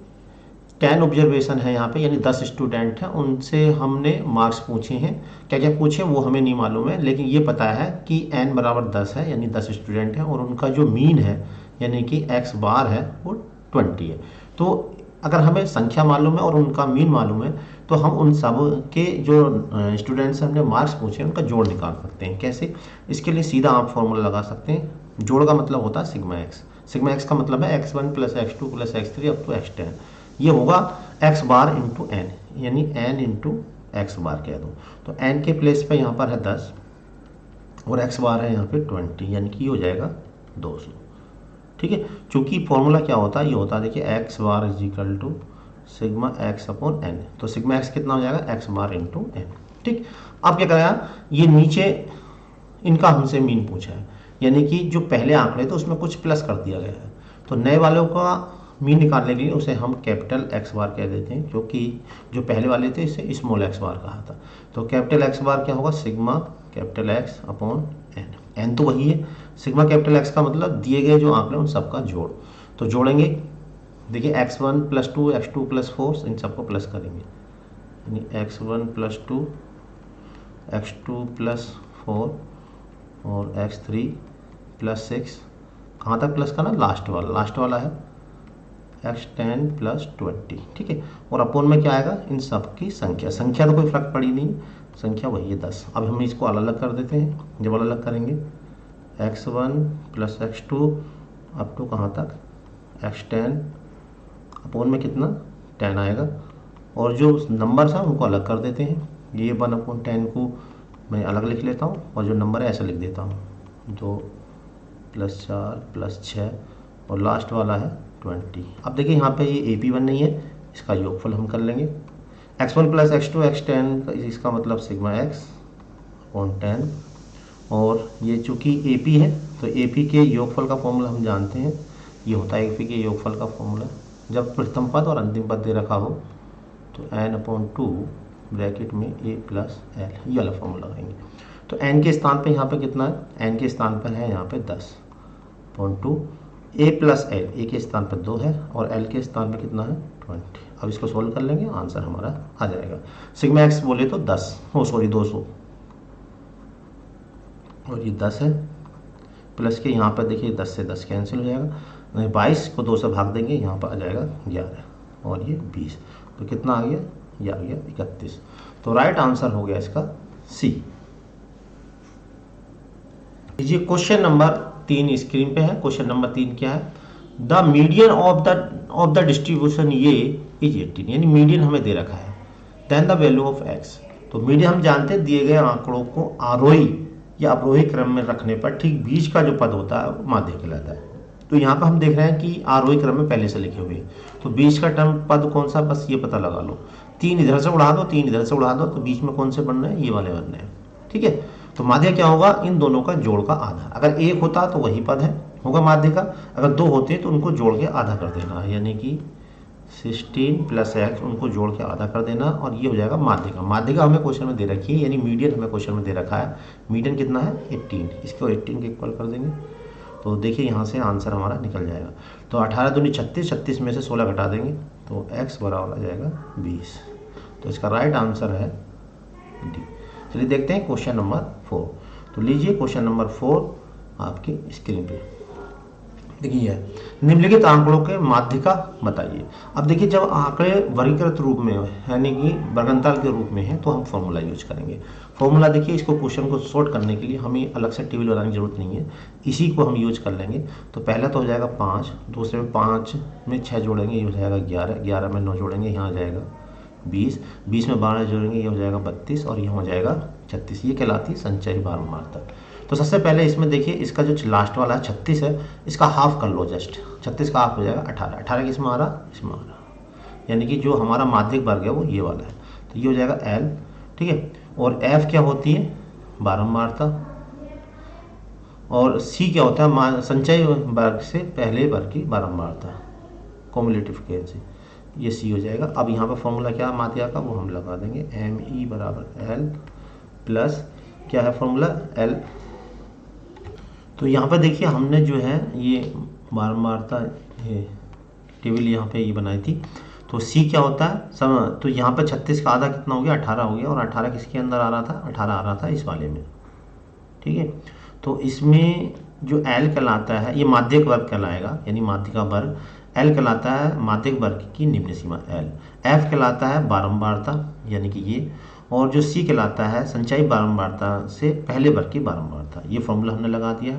Speaker 1: 10 ऑब्जर्वेशन है यहाँ पे, यानी 10 स्टूडेंट हैं, उनसे हमने मार्क्स पूछे हैं। क्या क्या पूछे वो हमें नहीं मालूम है, लेकिन ये पता है कि n बराबर 10 है, यानी 10 स्टूडेंट हैं और उनका जो मीन है यानी कि x बार है वो 20 है। तो अगर हमें संख्या मालूम है और उनका मीन मालूम है तो हम उन सब के जो स्टूडेंट्स से हमने मार्क्स पूछे उनका जोड़ निकाल सकते हैं। कैसे, इसके लिए सीधा आप फॉर्मूला लगा सकते हैं जोड़ का मतलब होता है सिग्मा एक्स। सिग्मा एक्स का मतलब है x1 plus x2 plus x3 up to x10। ये होगा x बार इंटू एन, यानी n इंटू एक्स बार कह दो। तो n के प्लेस पे यहाँ पर है 10 और x बार है यहाँ पे 20, यानी कि ये हो जाएगा 200। ठीक है, चूंकि फॉर्मूला क्या होता है, ये होता है देखिए x bar is equal to sigma x upon n. तो सिग्मा एक्स कितना हो जाएगा, एक्स बार इंटू एन। ठीक, अब क्या कराया, ये नीचे इनका हमसे मीन पूछा है, यानी कि जो पहले आंकड़े थे उसमें कुछ प्लस कर दिया गया है। तो नए वालों का मीन निकालने के लिए उसे हम कैपिटल एक्स बार कह देते हैं, क्योंकि जो पहले वाले थे इसे स्मॉल एक्स बार कहा था। तो कैपिटल एक्स बार क्या होगा, sigma capital x upon n. N तो वही है, सिग्मा कैपिटल एक्स का मतलब दिए गए जो आंकड़े उन सबका जोड़। तो जोड़ेंगे, देखिए x1 प्लस 2 x2 प्लस 4, इन सबको प्लस करेंगे, यानी x1 प्लस 2 x2 प्लस 4 और x3 प्लस 6। कहाँ तक प्लस करना, लास्ट वाला है x10 प्लस 20। ठीक है, और अपोन में क्या आएगा, इन सब की संख्या तो कोई फर्क पड़ी नहीं, संख्या वही है 10। अब हम इसको अलग अलग कर देते हैं। जब अलग अलग करेंगे x1 plus x2 up to कहाँ तक x10, अपोन में कितना 10 आएगा, और जो नंबर था उनको अलग कर देते हैं। ये 1/10 को मैं अलग लिख लेता हूँ और जो नंबर है ऐसा लिख देता हूँ, 2 प्लस 4 प्लस 6 और लास्ट वाला है 20। अब देखिए यहाँ पे ये AP1 नहीं है, इसका योगफल हम कर लेंगे। x1 प्लस x2 x10, इसका मतलब सिग्मा x अपॉन 10, और ये चूँकि AP है तो AP के योगफल का फॉर्मूला हम जानते हैं, ये होता है AP के योगफल का फॉर्मूला। जब प्रथम पद और अंतिम पद दे रखा हो तो n/2 ब्रैकेट में a प्लस l, ये वाला फॉर्मूला लगाएंगे। तो n के स्थान पे यहाँ पे कितना है, n के स्थान पर है यहाँ पे 10/2, a प्लस l, a के स्थान पर 2 है और l के स्थान पे कितना है 20। अब इसको सोल्व कर लेंगे, आंसर हमारा आ जाएगा। सिग्मा एक्स बोले तो 200 और ये 10 है, प्लस के यहाँ पर देखिए 10 से 10 कैंसिल हो जाएगा, 22 को 2 से भाग देंगे, यहाँ पर आ जाएगा 11 और ये 20। तो कितना आ गया, ये आ गया 31। तो राइट आंसर हो गया इसका सी। लीजिए क्वेश्चन नंबर 3 स्क्रीन पे है। क्वेश्चन नंबर 3 क्या है, the median of the distribution ये इज 18, यानी मीडियन हमें दे रखा है। Then the value of x, तो मीडियन हम जानते हैं दिए गए आंकड़ों को आरोही या अवरोही क्रम में रखने पर ठीक बीच का जो पद होता है वो माध्य कहलाता है। तो यहाँ पर हम देख रहे हैं कि आरोही क्रम में पहले से लिखे हुए हैं, तो बीच का टर्म पद कौन सा, बस ये पता लगा लो। 3 इधर से उड़ा दो, 3 इधर से उड़ा दो, तो बीच में कौन से बनना है, ये वाले बनने हैं। ठीक है, तो माध्य क्या होगा, इन दोनों का जोड़ का आधा। अगर एक होता तो वही पद है होगा माध्य का, अगर 2 होते तो उनको जोड़ के आधा कर देना, यानी कि 16 प्लस x उनको जोड़ के आधा कर देना, और ये हो जाएगा माध्य का। माध्य का हमें क्वेश्चन में दे रखी है, यानी मीडियन हमें क्वेश्चन में दे रखा है। मीडियन कितना है 18, इसको 18 के इक्वल कर देंगे, तो देखिए यहाँ से आंसर हमारा निकल जाएगा। तो 18 दूनी 36, 36 में से 16 घटा देंगे तो x बराबर आ जाएगा 20। तो इसका राइट आंसर है डी। चलिए देखते हैं क्वेश्चन नंबर 4। तो लीजिए क्वेश्चन नंबर 4 आपकी स्क्रीन पे देखिए, निम्नलिखित आंकड़ों के माध्य का बताइए। अब देखिए जब आंकड़े वर्गीकृत रूप में यानी कि वर्गंताल के रूप में है तो हम फॉर्मूला यूज करेंगे। फॉर्मूला देखिए, इसको क्वेश्चन को सॉर्ट करने के लिए हमें अलग से टेबल बनाने की जरूरत नहीं है, इसी को हम यूज कर लेंगे। तो पहला तो हो जाएगा 5, दूसरे में 5 में 6 जोड़ेंगे, ये हो जाएगा 11, 11 में 9 जोड़ेंगे, यहाँ आ जाएगा 20, 20 में 12 जोड़ेंगे, ये हो जाएगा 32 और यहाँ हो जाएगा 36। ये कहलाती है संचयी बारंबारता। तो सबसे पहले इसमें देखिए, इसका जो लास्ट वाला 36 है, इसका हाफ कर लो, जस्ट 36 का हाफ हो जाएगा 18। 18 किसमें आ रहा, इसमें आ रहा, यानी कि जो हमारा माध्यिक वर्ग है वो ये वाला है, तो ये हो जाएगा L। ठीक है, और F क्या होती है, बारंबारता, और C क्या होता है, संचयी वर्ग से पहले वर्ग की बारंबारता, कॉम्युलेटिव फ्रीक्वेंसी, ये C हो जाएगा। अब यहाँ पर फॉर्मूला क्या है माध्य का, वो हम लगा देंगे, ME बराबर L प्लस क्या है फॉर्मूला L। तो यहाँ पर देखिए हमने जो है ये बारंबारता टेबल यहाँ पे ये बनाई थी। तो C क्या होता है, तो यहाँ पे 36 का आधा कितना हो गया, 18 हो गया, और 18 किसके अंदर आ रहा था, 18 आ रहा था इस वाले में। ठीक है, तो इसमें जो L कहलाता है ये माध्यिक वर्ग कहलाएगा, यानी माध्य का वर्ग। L कहलाता है माध्यिक वर्ग की निम्न सीमा L। F कहलाता है बारंबारता, यानी कि ये, और जो C कहलाता है संचयी बारंबारता से पहले वर्ग की बारंबारता। ये फॉर्मूला हमने लगा दिया,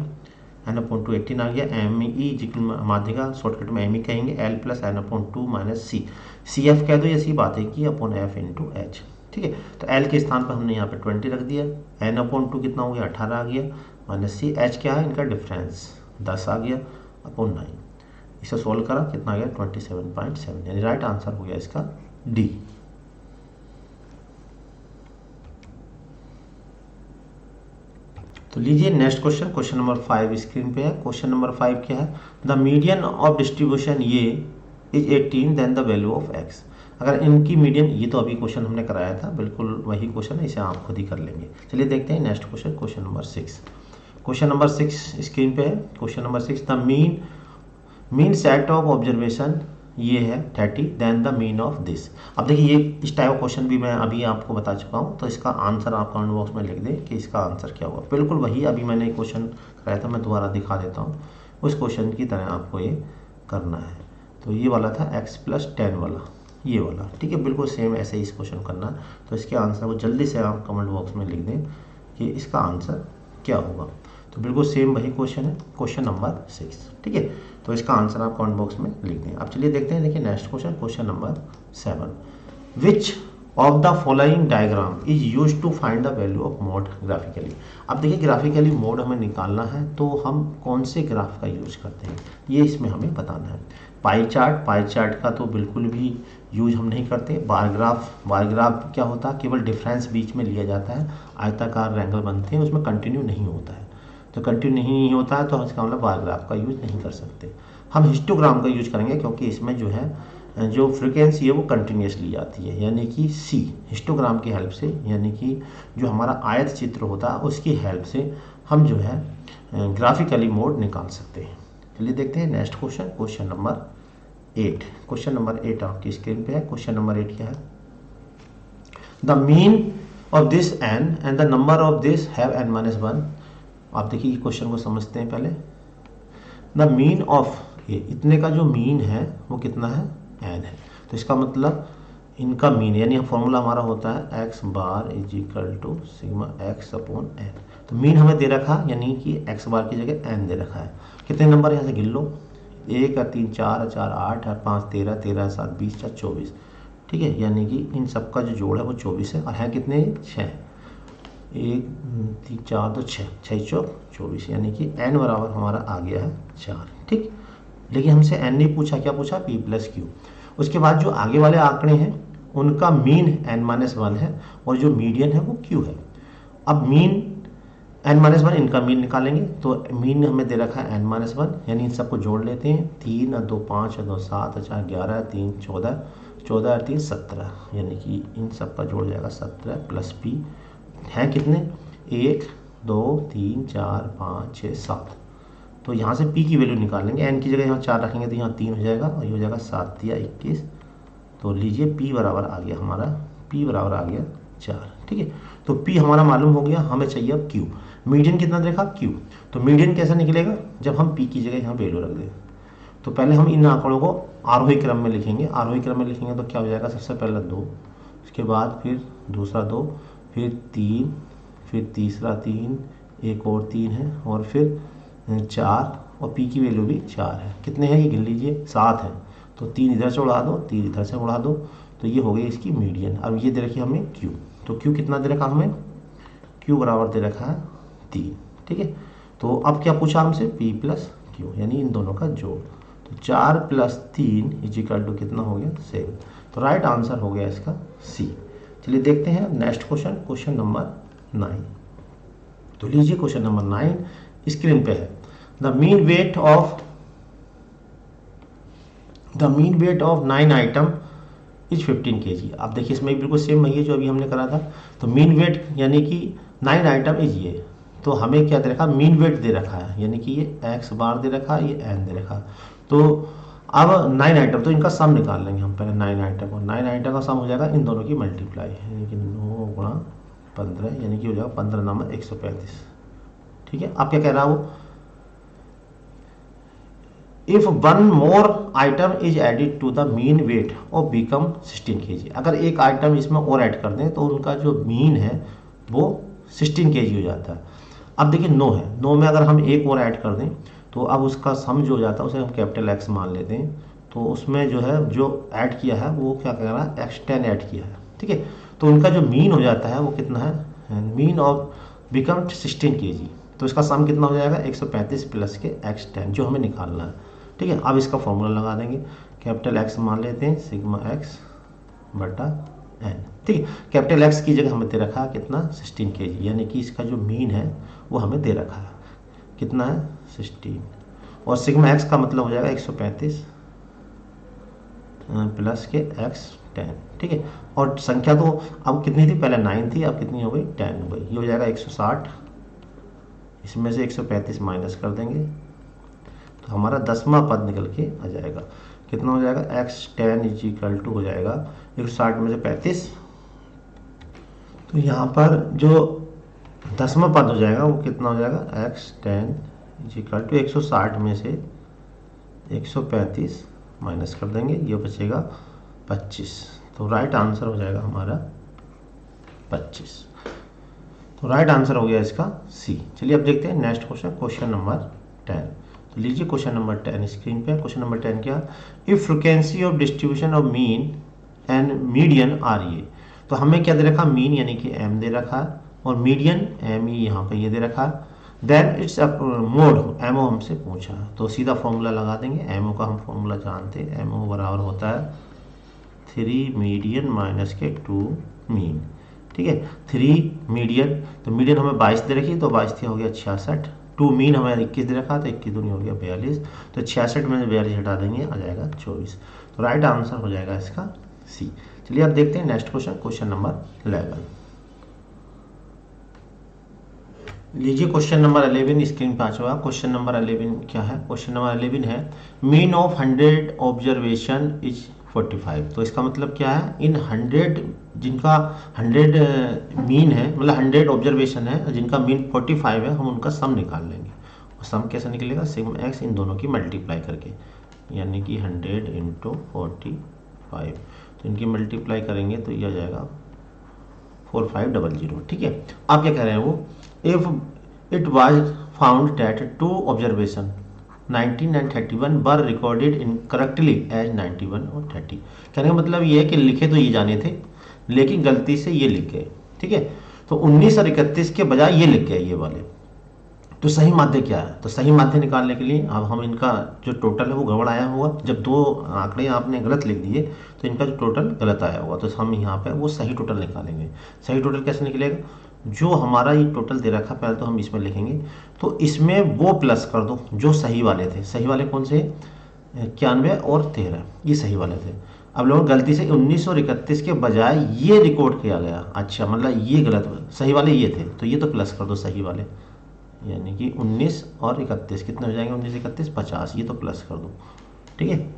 Speaker 1: n/2 18 आ गया। ME माध्यिका शॉर्टकट में ME कहेंगे, L plus n/2 minus C, CF कह दो या C बात है कि अपॉन F इंटू H। ठीक है, तो L के स्थान पर हमने यहाँ पे 20 रख दिया, n/2 कितना हो गया 18 आ गया, माइनस C, H क्या है इनका डिफरेंस 10 आ गया अपॉन 9। इसे सोल्व करा कितना आ गया 27.7, यानी राइट आंसर हो गया इसका डी। तो लीजिए next question, question number 5 screen पे है। क्वेश्चन नंबर 5 क्या है, द मीडियन ऑफ डिस्ट्रीब्यूशन ये is 18 then the value of x। अगर इनकी मीडियन, ये तो अभी क्वेश्चन हमने कराया था, बिल्कुल वही क्वेश्चन है, इसे आप खुद ही कर लेंगे। चलिए देखते हैं next question, question number 6। Question number 6 screen पे है। Question number 6, the mean set of observation ये है 30 then the mean of this. अब देखिए ये इस टाइप ऑफ क्वेश्चन भी मैं अभी आपको बता चुका हूँ, तो इसका आंसर आप कमेंट बॉक्स में लिख दें कि इसका आंसर क्या होगा। बिल्कुल वही अभी मैंने क्वेश्चन कराया था, मैं दोबारा दिखा देता हूँ, उस क्वेश्चन की तरह आपको ये करना है। तो ये वाला था x + 10 वाला, ये वाला, ठीक है, बिल्कुल सेम ऐसे ही इस क्वेश्चन करना है। तो इसके आंसर को जल्दी से आप कमेंट बॉक्स में लिख दें कि इसका आंसर क्या होगा। तो बिल्कुल सेम वही क्वेश्चन है, क्वेश्चन नंबर 6, ठीक है। तो इसका आंसर आप कमेंट बॉक्स में लिख दें। अब चलिए देखते हैं, देखिए next question, question number 7, which of the following diagram is use to find the value of mode graphically. अब देखिए ग्राफिकली मोड हमें निकालना है, तो हम कौन से ग्राफ का यूज करते हैं ये इसमें हमें बताना है। पाई चार्ट का तो बिल्कुल भी यूज हम नहीं करते। बार ग्राफ क्या होता है, केवल डिफरेंस बीच में लिया जाता है, आयताकार रेंगल बनते हैं, उसमें कंटिन्यू नहीं होता है। तो कंटिन्यू नहीं होता है तो इसका मतलब बार ग्राफ का यूज नहीं कर सकते। हम हिस्टोग्राम का यूज करेंगे, क्योंकि इसमें जो है जो फ्रीक्वेंसी है वो कंटिन्यूस ली जाती है, यानी कि C हिस्टोग्राम की हेल्प से, यानी कि जो हमारा आयत चित्र होता है उसकी हेल्प से हम जो है ग्राफिकली मोड निकाल सकते हैं। चलिए देखते हैं next question, question number 8। Question number 8 आपकी स्क्रीन पे है। क्वेश्चन नंबर 8 क्या है, the mean of this n and the number of this have n-1। आप देखिए क्वेश्चन को समझते हैं पहले। द मीन ऑफ ये इतने का जो मीन है वो कितना है n है, तो इसका मतलब इनका मीन, यानी फॉर्मूला हमारा होता है x bar is equal to sigma x upon n। तो मीन हमें दे रखा, यानी कि x बार की जगह n दे रखा है। कितने नंबर यहाँ से गिन लो, 1 और 3 4 4 8 और 5 13 13 7 20 4 24, ठीक है, यानी कि इन सब का जो जोड़ है वो 24 है। और है कितने 6, 1 3 4 2 6 6 चौक 24, यानी कि n बराबर हमारा आ गया है 4, ठीक। लेकिन हमसे n नहीं पूछा, क्या पूछा p + q। उसके बाद जो आगे वाले आंकड़े हैं उनका मीन n-1 है और जो मीडियन है वो q है। अब मीन n-1 इनका मीन निकालेंगे, तो मीन हमें दे रखा है n-1, यानी इन सबको जोड़ लेते हैं। 3 और 2 5 और 2 7 और 4 11 3 14 14 और 3 17, यानी कि इन सब का जोड़ जाएगा 17 प्लस p हैं कितने 1 2 3 4 5 6 7। तो यहाँ से p की वैल्यू निकालेंगे, n की जगह यहाँ 4 रखेंगे तो यहाँ 3 हो जाएगा और ये हो जाएगा 7 या 21। तो लीजिए p बराबर आ गया हमारा, p बराबर आ गया 4, ठीक है। तो p हमारा मालूम हो गया, हमें चाहिए अब q। मीडियन कितना देखा q, तो मीडियन कैसे निकलेगा, जब हम p की जगह यहाँ वैल्यू रख दें। तो पहले हम इन आंकड़ों को आरोही क्रम में लिखेंगे। आरोही क्रम में लिखेंगे तो क्या हो जाएगा, सबसे पहले 2, उसके बाद फिर दूसरा 2, फिर 3, फिर तीसरा 3, एक और 3 है, और फिर 4, और p की वैल्यू भी 4 है। कितने हैं ये गिन लीजिए, 7 है। तो 3 इधर से उड़ा दो, 3 इधर से उड़ा दो, तो ये हो गई इसकी मीडियन। अब ये दे रखी हमें q, तो q कितना दे रखा हमें, q बराबर दे रखा है 3, ठीक है। तो अब क्या पूछा हमसे, p + q, यानी इन दोनों का जोड़। तो 4 + 3 = कितना हो गया 7। तो राइट आंसर हो गया इसका C। चलिए देखते हैं नेक्स्ट क्वेश्चन, क्वेश्चन नंबर 9। तो लीजिए क्वेश्चन नंबर 9 स्क्रीन पे है। The mean weight of 9 item is 15 kg। आप देखिए इसमें बिल्कुल सेम वही है जो अभी हमने करा था। तो मीन वेट यानी कि 9 आइटम इज ये, तो हमें क्या दे रखा, मीन वेट दे रखा है, यानी कि ये x बार दे रखा है, ये n दे रखा। तो अब 9 आइटम, तो इनका सम निकाल लेंगे हम पहले 9 आइटम, और 9 आइटम का सम हो जाएगा इन दोनों की मल्टीप्लाई, यानी कि 9 गुणा 15, यानी कि हो जाएगा 15 नंबर 135, ठीक है। अब क्या कह रहा है वो, if 1 more item is added to the mean weight और बिकम 16 kg। अगर एक आइटम इसमें और ऐड कर दें तो उनका जो मीन है वो 16 kg हो जाता है। अब देखिए 9 है, 9 में अगर हम एक और ऐड कर दें तो अब उसका सम जो हो जाता है उसे हम कैपिटल एक्स मान लेते हैं। तो उसमें जो है जो ऐड किया है वो क्या कर रहा है, x10 ऐड किया है, ठीक है। तो उनका जो मीन हो जाता है वो कितना है, मीन ऑफ बिकम 16 kg। तो इसका सम कितना हो जाएगा 135 प्लस के x10 जो हमें निकालना है, ठीक है। अब इसका फॉर्मूला लगा देंगे, कैपिटल एक्स मान लेते हैं सिग्मा एक्स बटा एन, ठीक है। कैपिटल एक्स की जगह हमें दे रखा है कितना 16 kg, यानी कि इसका जो मीन है वो हमें दे रखा है कितना है 16, और सिग्मा एक्स का मतलब हो जाएगा 135 प्लस के x10, ठीक है। और संख्या तो अब कितनी थी, पहले 9 थी, अब कितनी हो गई 10 हो गई। ये हो जाएगा 160, इसमें से 135 माइनस कर देंगे तो हमारा 10वां पद निकल के आ जाएगा। कितना हो जाएगा x10 इज इक्वल टू हो जाएगा 160 में से 35, तो यहाँ पर जो 10वां पद हो जाएगा वो कितना हो जाएगा x10 इज इक्वल टू 160 में से 135 माइनस कर देंगे, ये बचेगा 25। तो राइट आंसर हो जाएगा हमारा 25। तो राइट आंसर हो गया इसका सी। चलिए अब देखते हैं नेक्स्ट क्वेश्चन, क्वेश्चन नंबर 10। तो लीजिए क्वेश्चन नंबर 10 स्क्रीन पे। क्वेश्चन नंबर 10 क्या, if frequency of distribution of mean and median are ये। तो हमें क्या दे रखा, मीन यानी कि m दे रखा और मीडियन m यहाँ पे ये दे रखा, देन इट्स मोड एमओ हमसे पूछा, तो सीधा फॉर्मूला लगा देंगे। एमओ का हम फॉर्मूला जानते हैं, एमओ बराबर होता है 3 मीडियन माइनस के 2 मीन, ठीक है। 3 मीडियन, तो मीडियन हमें 22 दे रखी, तो 22 हो गया 66, 2 मीन हमें 21 दे रखा, तो 21 दूनी हो गया 42, तो 66 में से 42 हटा देंगे आ जाएगा 24। तो राइट आंसर हो जाएगा इसका सी। चलिए अब देखते हैं नेक्स्ट क्वेश्चन, क्वेश्चन नंबर 11। लीजिए क्वेश्चन नंबर 11 स्क्रीन पे आ चुका। क्वेश्चन नंबर 11 क्या है, क्वेश्चन नंबर 11 है मीन ऑफ 100 ऑब्जर्वेशन इज 45। तो इसका मतलब क्या है, इन 100 जिनका 100 मीन है, मतलब 100 ऑब्जर्वेशन है जिनका मीन 45 है, हम उनका सम निकाल लेंगे। और सम कैसे निकलेगा, सिग्मा एक्स इन दोनों की मल्टीप्लाई करके, यानी कि 100 इंटू 45, तो इनकी मल्टीप्लाई करेंगे तो यह आ जाएगा 4500, ठीक है। आप क्या कह रहे हैं वो, if it was found that 2 observation 19 and 31 were recorded incorrectly as 91 और 30। कहने का मतलब ये है कि लिखे तो ये जाने थे लेकिन गलती से ये लिख गए, ठीक है। तो 19 और 31 के बजाय ये लिख गए ये वाले, तो सही माध्य क्या है, तो सही माध्य निकालने के लिए अब हम इनका जो टोटल है वो गड़बड़ आया होगा। जब 2 आंकड़े आपने गलत लिख दिए तो इनका जो टोटल गलत आया होगा, तो हम यहाँ पे वो सही टोटल निकालेंगे। सही टोटल कैसे निकलेगा, जो हमारा ये टोटल दे रखा पहले तो हम इसमें लिखेंगे, तो इसमें वो प्लस कर दो जो सही वाले थे। सही वाले कौन से, 91 और 13, ये सही वाले थे। अब लोग गलती से 19 और 31 के बजाय ये रिकॉर्ड किया गया, अच्छा मतलब ये गलत, सही वाले ये थे तो ये तो प्लस कर दो सही वाले, यानी कि 19 और 31 कितने हो जाएंगे, 19 31 50, ये तो प्लस कर दो, ठीक है।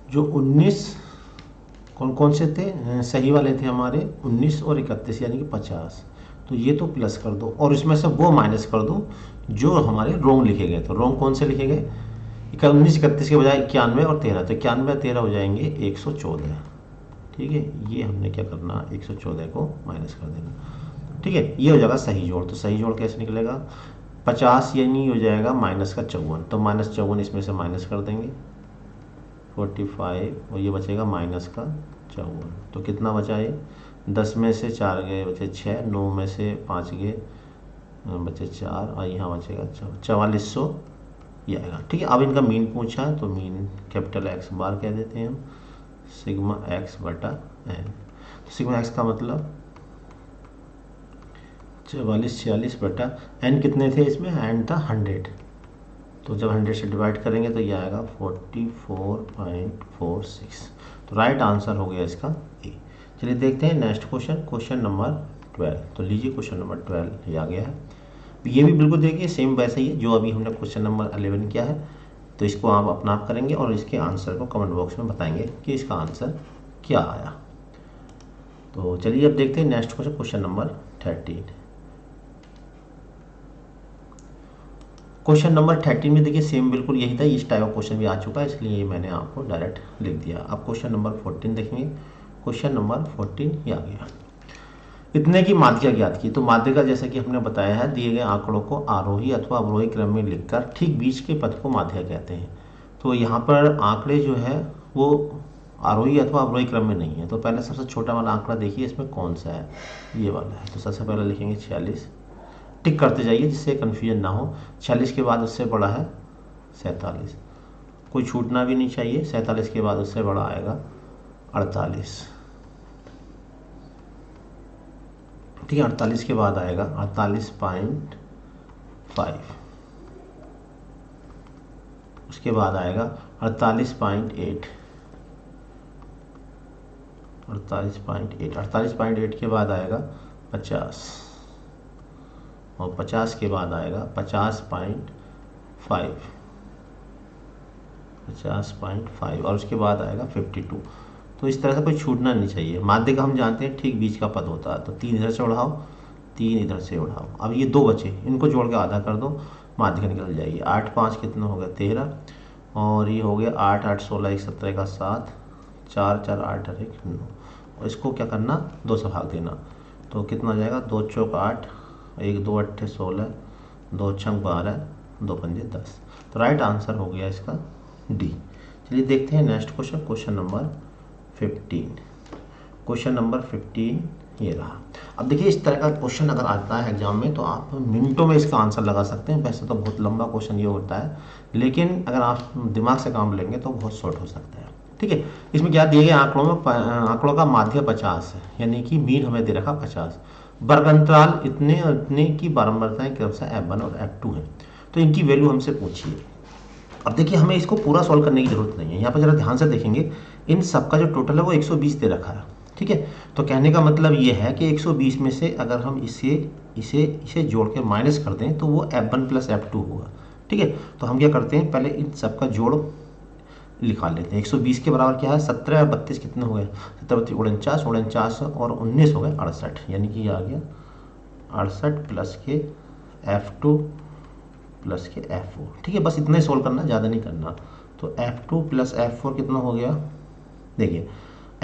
Speaker 1: जो 19 कौन कौन से थे, सही वाले थे हमारे 19 और 31 यानी कि 50, तो ये तो प्लस कर दो और इसमें से वो माइनस कर दो जो हमारे रोंग लिखे गए। तो रोंग कौन से लिखे गए, 19 31 के बजाय 91 और 13, तो 91 और 13 हो जाएंगे 114, ठीक है। ये हमने क्या करना, 114 को माइनस कर देना, ठीक है। ये हो जाएगा सही जोड़। तो सही जोड़ कैसे निकलेगा, 50 यानी हो जाएगा माइनस का 54, तो माइनस 54 इसमें से माइनस कर देंगे 45, और ये बचेगा माइनस का 54, तो कितना बचा ये, 10 में से 4 गए बचे 6, 9 में से 5 गए बचे 4, और यहाँ बचेगा 4400 ये आएगा, ठीक है। अब इनका मीन पूछा है तो मीन कैपिटल एक्स बार कह देते हैं हम, सिग्मा एक्स बटा एन। तो सिग्मा एक्स का मतलब 46 बटा एन, कितने थे इसमें, एन था 100, तो जब 100 से डिवाइड करेंगे तो ये आएगा 44.46। तो राइट आंसर हो गया इसका ए। चलिए देखते हैं नेक्स्ट क्वेश्चन, क्वेश्चन नंबर 12। तो लीजिए क्वेश्चन नंबर 12 ये आ गया है, ये भी बिल्कुल देखिए सेम वैसा ही है जो अभी हमने क्वेश्चन नंबर 11 किया है। तो इसको आप अपना आप करेंगे और इसके आंसर को कमेंट बॉक्स में बताएंगे कि इसका आंसर क्या आया। तो चलिए अब देखते हैं next question, question number 13। Question number 13 में देखिए सेम बिल्कुल यही था, इस टाइप का क्वेश्चन भी आ चुका है, इसलिए मैंने आपको डायरेक्ट लिख दिया। अब क्वेश्चन नंबर 14 देखेंगे, क्वेश्चन नंबर 14 ये आ गया। इतने की माध्यिका ज्ञात की। तो माध्यिका जैसा कि हमने बताया है, दिए गए आंकड़ों को आरोही अथवा अवरोही क्रम में लिखकर ठीक बीच के पद को माध्यिका कहते हैं। तो यहाँ पर आंकड़े जो है वो आरोही अथवा अवरोही क्रम में नहीं है। तो पहले सबसे छोटा वाला आंकड़ा देखिए इसमें कौन सा है, ये वाला है। तो सबसे पहले लिखेंगे 46, टिक करते जाइए जिससे कन्फ्यूजन ना हो। 46 के बाद उससे बड़ा है 47, कोई छूटना भी नहीं चाहिए। 47 के बाद उससे बड़ा आएगा 48, ठीक है। 48 के बाद आएगा 48.5, उसके बाद आएगा 48.8, 48.8 के बाद आएगा 50, और 50 के बाद आएगा 50.5 और उसके बाद आएगा 52। तो इस तरह से कोई छूटना नहीं चाहिए। माध्यिका हम जानते हैं ठीक बीच का पद होता है। तो 3 इधर से उठाओ, 3 इधर से उठाओ। अब ये 2 बचे, इनको जोड़ के आधा कर दो, माध्यिका निकल जाएगी। 8 5 कितना हो गया 13, और ये हो गया 8 8 16 1 17 का 7, 4 4 8 और 1 9। और इसको क्या करना, 2 से भाग देना। तो कितना हो जाएगा, 2 चौक 8, 1 2 8 16, 2 छंग 12, 2 पंजे 10। तो राइट आंसर हो गया इसका डी। चलिए देखते हैं next question, question number 15। Question number 15 ये रहा। अब देखिए इस तरह का क्वेश्चन अगर आता है एग्जाम में तो आप मिनटों में इसका आंसर लगा सकते हैं। वैसे तो बहुत लंबा क्वेश्चन ये होता है, लेकिन अगर आप दिमाग से काम लेंगे तो बहुत शॉर्ट हो सकता है, ठीक है। इसमें क्या दिए गए आंकड़ों में, आंकड़ों का माध्य 50 है, यानी कि मीन हमें दे रखा 50। वर्ग अंतराल इतने और इतने की बारंबारताएं क्रमशः F1 और F2 है। तो इनकी वैल्यू हमसे पूछिए। अब देखिए हमें इसको पूरा सॉल्व करने की जरूरत नहीं है। यहाँ पर जरा ध्यान से देखेंगे, इन सबका जो टोटल है वो 120 दे रखा है, ठीक है। तो कहने का मतलब ये है कि 120 में से अगर हम इसे जोड़ के माइनस कर दें तो वो F1 प्लस F2 होगा, ठीक है। तो हम क्या करते हैं, पहले इन सबका जोड़ लिखा लेते हैं। 120 के बराबर क्या है, 17 और 32 कितने हो गए, 17 32 49, 49 और 19 हो गए 68, यानी कि ये आ गया 68 प्लस के F2 प्लस के F4, ठीक है। बस इतना ही सोल्व करना, ज़्यादा नहीं करना। तो F2 प्लस F4 कितना हो गया, देखिए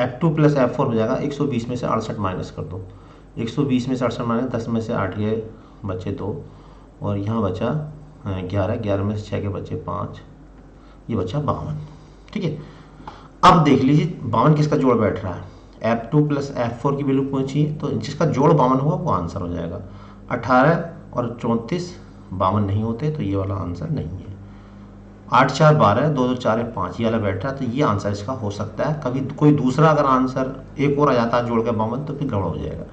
Speaker 1: F2 प्लस F4 हो जाएगा 120 में से 68 माइनस कर दो। 120 में से 68 माइनस 10 में से 8 गए, बचे 2, और यहाँ बचा 11, 11 में से 6 के बचे 5, ये बचा 52, ठीक है। अब देख लीजिए 52 किसका जोड़ बैठ रहा है, F2 प्लस F4 की वैल्यू पूछिए, तो जिसका जोड़ 52 होगा वो आंसर हो जाएगा। 18 और 34 52 नहीं होते, तो ये वाला आंसर नहीं है। 8 4 12, 2 2 4 5, ये वाला बैठ रहा है, तो ये आंसर इसका हो सकता है। कभी कोई दूसरा अगर आंसर एक और आ जाता है जोड़ के 52, तो फिर गड़बड़ हो जाएगा।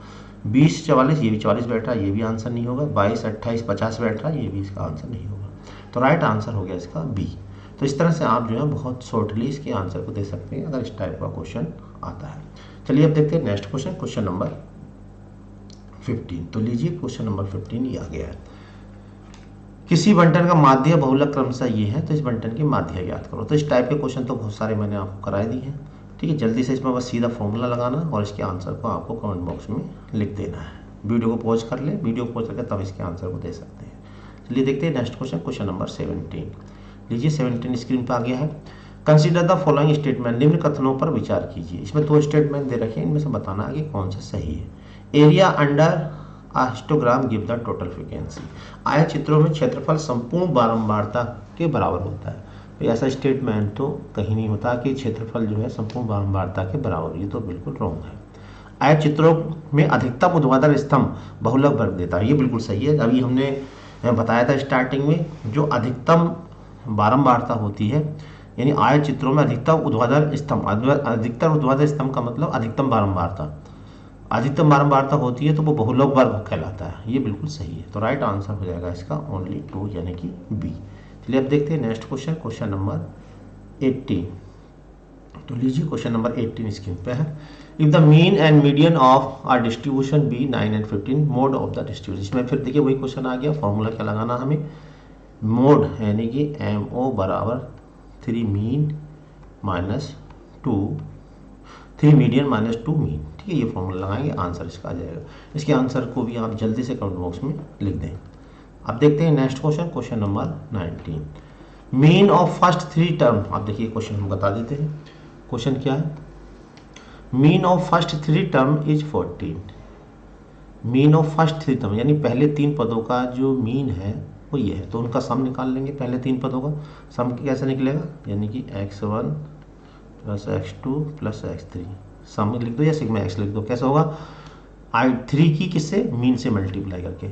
Speaker 1: 20 44, ये भी 44 बैठ रहा है, ये भी आंसर नहीं होगा। 22 28 50 बैठ रहा है, ये भी इसका आंसर नहीं होगा। तो राइट आंसर हो गया इसका बी। तो इस तरह से आप जो है बहुत शॉर्टली इसके आंसर को दे सकते हैं अगर इस टाइप का क्वेश्चन आता है। चलिए अब देखते हैं नेक्स्ट क्वेश्चन, क्वेश्चन नंबर 15। तो लीजिए क्वेश्चन नंबर 15 ये आ गया है। किसी बंटन का माध्य बहुलक क्रमशः ये है, तो इस बंटन की माध्य ज्ञात करो। तो इस टाइप के क्वेश्चन तो बहुत सारे मैंने आपको कराए दिए हैं, ठीक है। जल्दी से इसमें बस सीधा फॉर्मूला लगाना और इसके आंसर को आपको कमेंट बॉक्स में लिख देना है। वीडियो को पॉज कर ले, वीडियो को पॉज करके तब इसके आंसर को दे सकते हैं। चलिए देखते हैं नेक्स्ट क्वेश्चन, क्वेश्चन नंबर 17। लीजिए 17 स्क्रीन पर आ गया है। कंसिडर द फॉलोइंग स्टेटमेंट, निम्न कथनों पर विचार कीजिए। इसमें 2 स्टेटमेंट दे रखे हैं, इनमें से बताना है कि कौन सा सही है। Area under histogram give the total frequency, आयत चित्रों में क्षेत्रफल संपूर्ण बारंबारता के बराबर होता है। तो ऐसा स्टेटमेंट तो कहीं नहीं होता कि क्षेत्रफल जो है संपूर्ण बारंबारता के बराबर, ये तो बिल्कुल रॉन्ग है। आयत चित्रों में अधिकतम ऊर्ध्वाधर स्तंभ बहुलक वर्ग देता है, ये बिल्कुल सही है। अभी हमने बताया था स्टार्टिंग में, जो अधिकतम बारंबारता होती है, यानी आयत चित्रों में अधिकतम ऊर्ध्वाधर स्तंभ, अधिकतर ऊर्ध्वाधर स्तंभ का मतलब अधिकतम बारंबारता, अधिकतम बारंबारता होती है तो वो बहुलक वर्ग कहलाता है, ये बिल्कुल सही है। तो राइट आंसर हो जाएगा इसका ओनली 2, यानी कि बी। चलिए अब देखते हैं नेक्स्ट क्वेश्चन, क्वेश्चन नंबर 18। तो लीजिए क्वेश्चन नंबर 18 स्क्रीन पे है। If the mean and median of our distribution be 9 and 15, mode of the distribution. इसमें फिर देखिए वही क्वेश्चन आ गया, फॉर्मूला क्या लगाना हमें, मोड यानी कि MO बराबर 3 mean minus 2, 3 median minus 2 mean, ठीक है। ये फॉर्मूला लगाएंगे, आंसर इसका आ जाएगा। इसके आंसर को भी आप जल्दी से कमेंट बॉक्स में लिख दें। अब देखते हैं next question, question number 19। Mean of first 3 term, आप देखिए क्वेश्चन हम बता देते हैं। क्वेश्चन क्या है, mean of first 3 term is 14, mean of first three term यानी पहले 3 पदों का जो मीन है वो ये है, तो उनका सम निकाल लेंगे। पहले 3 पदों का सम कैसे निकलेगा, यानी कि x1 plus x2 plus x3 सम लिख दो या सिग्मा x लिख दो। कैसा होगा, I3 की किससे, मीन से मल्टीप्लाई करके,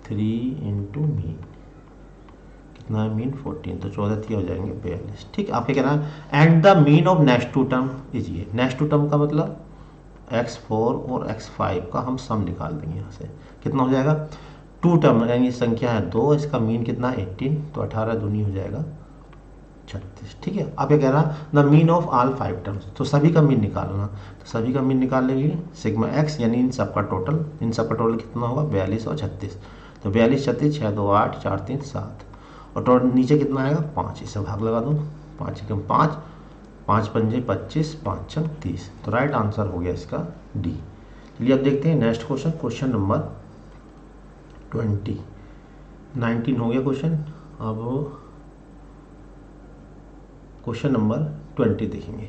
Speaker 1: 3 इंटू मीन, कितना है मीन 14, तो 14 हो जाएंगे 42। ठीक, आपके कहना है and the mean of next two term is ये। नेक्स्ट टू टर्म का मतलब x4 और x5 का हम सम निकाल देंगे यहाँ से। कितना हो जाएगा, टू टर्म यानी संख्या है 2, इसका मीन कितना 18, तो 18 दूनी हो जाएगा 36। ठीक है, अब ये कह रहा the mean of all 5 terms, तो सभी का मीन निकालना, तो सभी का मीन निकाल लेंगे सिग्मा x यानी इन सब का टोटल, इन सब का टोटल कितना होगा 42 और 36, तो 42 36 6 2 8 4 3 7 और टोटल नीचे कितना आएगा 5, इससे भाग लगा दो, 5 एकम 5 5 पंजे 25 5 छम 30, तो राइट आंसर हो गया इसका डी। चलिए अब देखते हैं नेक्स्ट क्वेश्चन, क्वेश्चन नंबर 19 हो गया क्वेश्चन। अब क्वेश्चन नंबर 20 देखेंगे।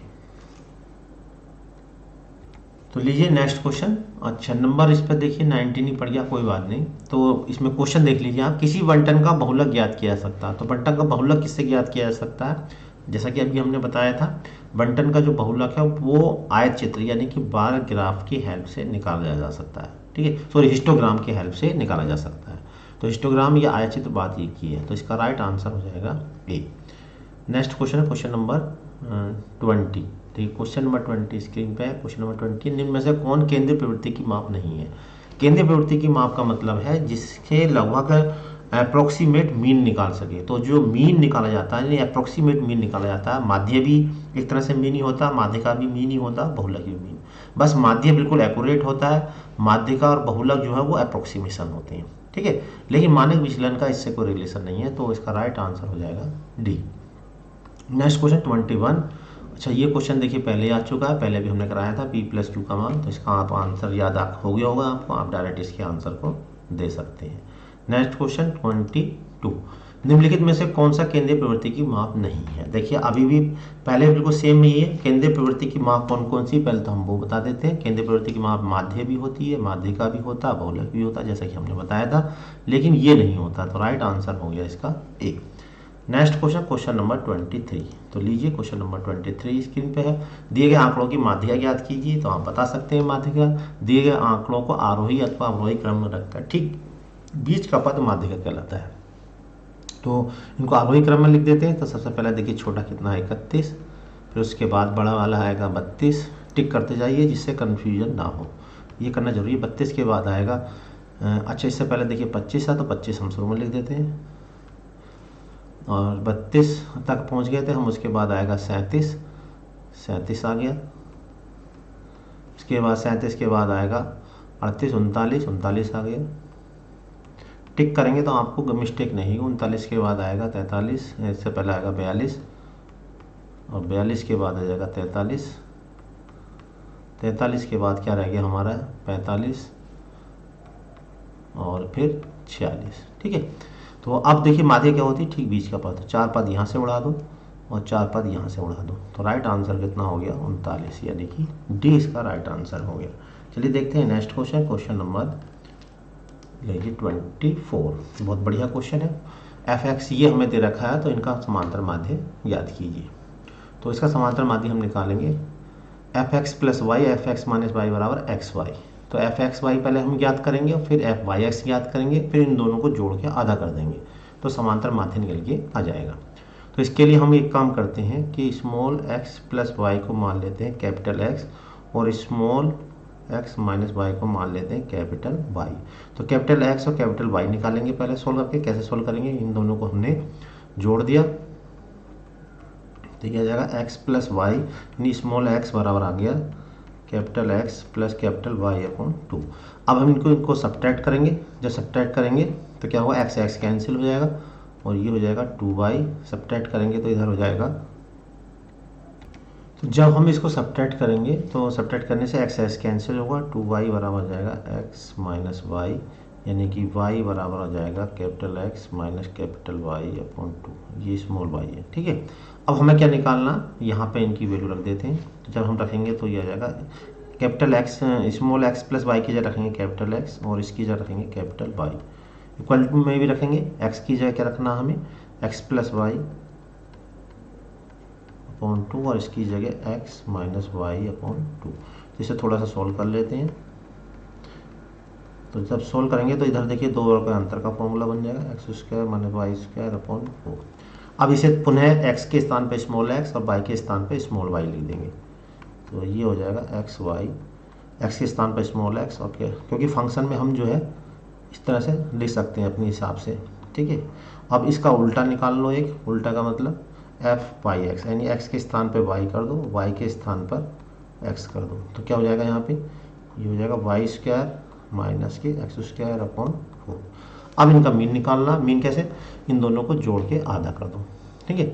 Speaker 1: तो लीजिए नेक्स्ट क्वेश्चन। अच्छा, नंबर इस पर देखिए 19 ही पड़ गया, कोई बात नहीं। तो इसमें क्वेश्चन देख लीजिए आप, किसी बंटन का बहुलक ज्ञात किया जा सकता है। तो बंटन का बहुलक किससे ज्ञात किया जा सकता है, जैसा कि अभी हमने बताया था, बंटन का जो बहुलक है वो आयत चित्र यानी कि बार ग्राफ की हेल्प से निकाला जा सकता है। ठीक है, सॉरी हिस्टोग्राम की हेल्प से निकाला जा सकता है। तो हिस्टोग्राम या आयत चित्र बात ये की है, तो इसका राइट आंसर हो जाएगा ए। नेक्स्ट क्वेश्चन है क्वेश्चन नंबर 20। ठीक, क्वेश्चन नंबर 20 स्क्रीन पे है। क्वेश्चन नंबर 20, निम्न में से कौन केंद्रीय प्रवृत्ति की माप नहीं है। केंद्रीय प्रवृत्ति की माप का मतलब है जिसके लगभग अप्रोक्सीमेट मीन निकाल सके। तो जो मीन निकाला जाता है, अप्रोक्सीमेट मीन निकाला जाता है, माध्य भी एक तरह से मीन ही होता है, माध्य का भी मीन ही होता है, बहुलक भी मीन, बस माध्य बिल्कुल एक्यूरेट होता है, माध्य का और बहुलक जो है वो अप्रोक्सीमेशन होते हैं। ठीक है, लेकिन मानक विचलन का इससे कोई रिलेशन नहीं है, तो इसका राइट आंसर हो जाएगा डी। Next question 21। अच्छा, ये क्वेश्चन देखिए पहले आ चुका है, पहले भी हमने कराया था p+2 का मान, तो इसका आप आंसर याद हो गया होगा आपको, आप डायरेक्ट इसके आंसर को दे सकते हैं। नेक्स्ट क्वेश्चन 22, निम्नलिखित में से कौन सा केंद्रीय प्रवृत्ति की माप नहीं है। देखिए अभी भी पहले बिल्कुल सेम ही है, केंद्रीय प्रवृत्ति की माप कौन कौन सी, पहले तो हम वो बता देते हैं। केंद्रीय प्रवृत्ति की माप माध्य भी होती है, माध्य का भी होता है, बहुलक भी होता है, जैसा कि हमने बताया था, लेकिन ये नहीं होता, तो राइट आंसर हो गया इसका A. Next question, question number 23। तो लीजिए क्वेश्चन नंबर 23 स्क्रीन पे है। दिए गए आंकड़ों की माध्यिका ज्ञात कीजिए, तो आप बता सकते हैं माध्यिका, दिए गए आंकड़ों को आरोही अथवा अवरोही क्रम में रखकर ठीक बीच का पद माध्यिका कहलाता है। तो इनको आरोही क्रम में लिख देते हैं। तो सबसे पहले देखिए छोटा कितना है 31, फिर उसके बाद बड़ा वाला आएगा 32, टिक करते जाइए जिससे कन्फ्यूजन ना हो, ये करना जरूरी है। 32 के बाद आएगा अच्छा इससे पहले देखिए 25 है, तो 25 हम शुरू में लिख देते हैं, और 32 तक पहुंच गए थे हम, उसके बाद आएगा 37 आ गया, उसके बाद 37 के बाद आएगा 38 39 आ गया, टिक करेंगे तो आपको मिस्टेक नहीं होगी। 39 के बाद आएगा 43, इससे पहले आएगा 42, और 42 के बाद आ जाएगा 43 के बाद क्या रह गया हमारा 45, और फिर 46। ठीक है, तो अब देखिए माध्य क्या होती है, ठीक बीच का पद, 4 पद यहाँ से उड़ा दो और 4 पद यहाँ से उड़ा दो, तो राइट आंसर कितना हो गया 39, यानी कि डी इसका राइट आंसर हो गया। चलिए देखते हैं नेक्स्ट क्वेश्चन, क्वेश्चन नंबर लीजिए 24। बहुत बढ़िया क्वेश्चन है। f(x) ये हमें दे रखा है, तो इनका समांतर माध्य याद कीजिए। तो इसका समांतर माध्य हम निकालेंगे f(x + y) f(x - y) बराबर xy। तो f(x, y) पहले हम ज्ञात करेंगे, फिर f(y)x ज्ञात करेंगे, फिर इन दोनों को जोड़ के आधा कर देंगे, तो समांतर माध्य निकल के आ जाएगा। तो इसके लिए हम एक काम करते हैं कि स्मॉल x + y को मान लेते हैं कैपिटल X, और स्मॉल x - y को मान लेते हैं कैपिटल Y। तो कैपिटल X और कैपिटल Y निकालेंगे पहले सोल्व करके। कैसे सोल्व करेंगे, इन दोनों को हमने जोड़ दिया, तो क्या जाएगा x + y, यानी स्मॉल x बराबर आ गया कैपिटल X + कैपिटल Y/2। अब हम इनको सब्ट्रैक्ट करेंगे, जब सब्ट्रैक्ट करेंगे तो क्या होगा, x कैंसिल हो जाएगा, और ये हो जाएगा 2y, सब्ट्रैक्ट करेंगे तो इधर हो जाएगा। तो जब हम इसको सब्ट्रैक्ट करेंगे तो सब्ट्रैक्ट करने से x कैंसिल होगा, 2y बराबर हो जाएगा x - y, यानी कि y बराबर हो जाएगा कैपिटल X - कैपिटल Y/2, ये स्मॉल y है। ठीक है, अब हमें क्या निकालना, यहाँ पे इनकी वैल्यू रख देते हैं। तो जब हम रखेंगे तो ये आ जाएगा capital x small x plus y की जगह रखेंगे कैपिटल एक्स और इसकी जगह रखेंगे कैपिटल वाई। इक्वल टू में भी रखेंगे एक्स की जगह क्या रखना हमें एक्स प्लस वाई अपॉन 2 और इसकी जगह एक्स माइनस वाई अपॉन 2। तो इसे थोड़ा सा सोल्व कर लेते हैं। तो जब सोल्व करेंगे तो इधर देखिए 2 वर्ग का अंतर का फॉर्मूला बन जाएगा x square minus y square upon 4। अब इसे पुनः एक्स के स्थान पे स्मॉल एक्स और वाई के स्थान पे स्मॉल वाई लिख देंगे। तो ये हो जाएगा एक्स वाई, एक्स के स्थान पर स्मॉल एक्स और क्या, क्योंकि फंक्शन में हम जो है इस तरह से लिख सकते हैं अपने हिसाब से, ठीक है। अब इसका उल्टा निकाल लो, एक उल्टा का मतलब एफ वाई एक्स, यानी एक्स के स्थान पे वाई कर दो, वाई के स्थान पर एक्स कर दो। तो क्या हो जाएगा यहाँ पे, ये हो जाएगा वाई स्क्वायर माइनस के एक्स स्क्वायर अपॉन 4। अब इनका मीन निकालना, मीन कैसे, इन दोनों को जोड़ के आधा कर दो, ठीक है।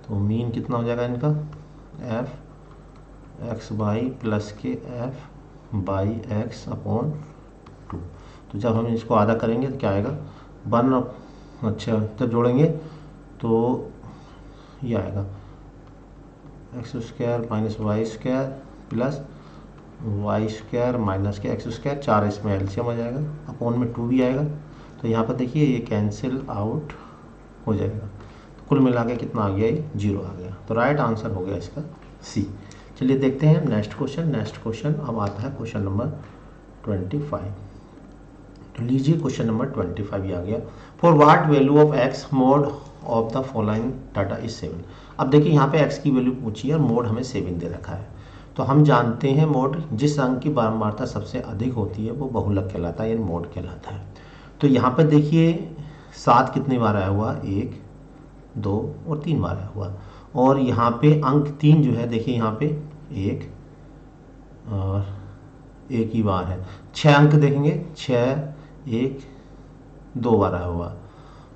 Speaker 1: तो मीन कितना हो जाएगा इनका एफ एक्स वाई प्लस के एफ बाई एक्स अपॉन 2। तो जब हम इसको आधा करेंगे तो क्या आएगा 1, अच्छा जब जोड़ेंगे तो ये आएगा x square minus y square plus y square minus के एक्स स्क्वायर, 4 इसमें एलसीएम आ जाएगा, अपॉन में 2 भी आएगा। तो यहाँ पर देखिए ये कैंसिल आउट हो जाएगा। तो कुल मिला के कितना आ गया, ये 0 आ गया। तो राइट आंसर हो गया इसका सी। चलिए देखते हैं नेक्स्ट क्वेश्चन। नेक्स्ट क्वेश्चन अब आता है क्वेश्चन नंबर 25। तो लीजिए क्वेश्चन नंबर 25 ये आ गया। For what value of x mode of the following data is 7। अब देखिए यहाँ पे एक्स की वैल्यू पूछी है और मोड हमें 7 दे रखा है। तो हम जानते हैं मोड, जिस अंक की बारंबारता सबसे अधिक होती है वो बहुलक कहलाता है, यानी मोड कहलाता है। तो यहाँ पे देखिए 7 कितनी बार आया हुआ, 1 2 और 3 बार आया हुआ। और यहाँ पे अंक 3 जो है देखिए यहाँ पे 1 और 1 ही बार है। 6 अंक देखेंगे 6 1 2 बार आया हुआ।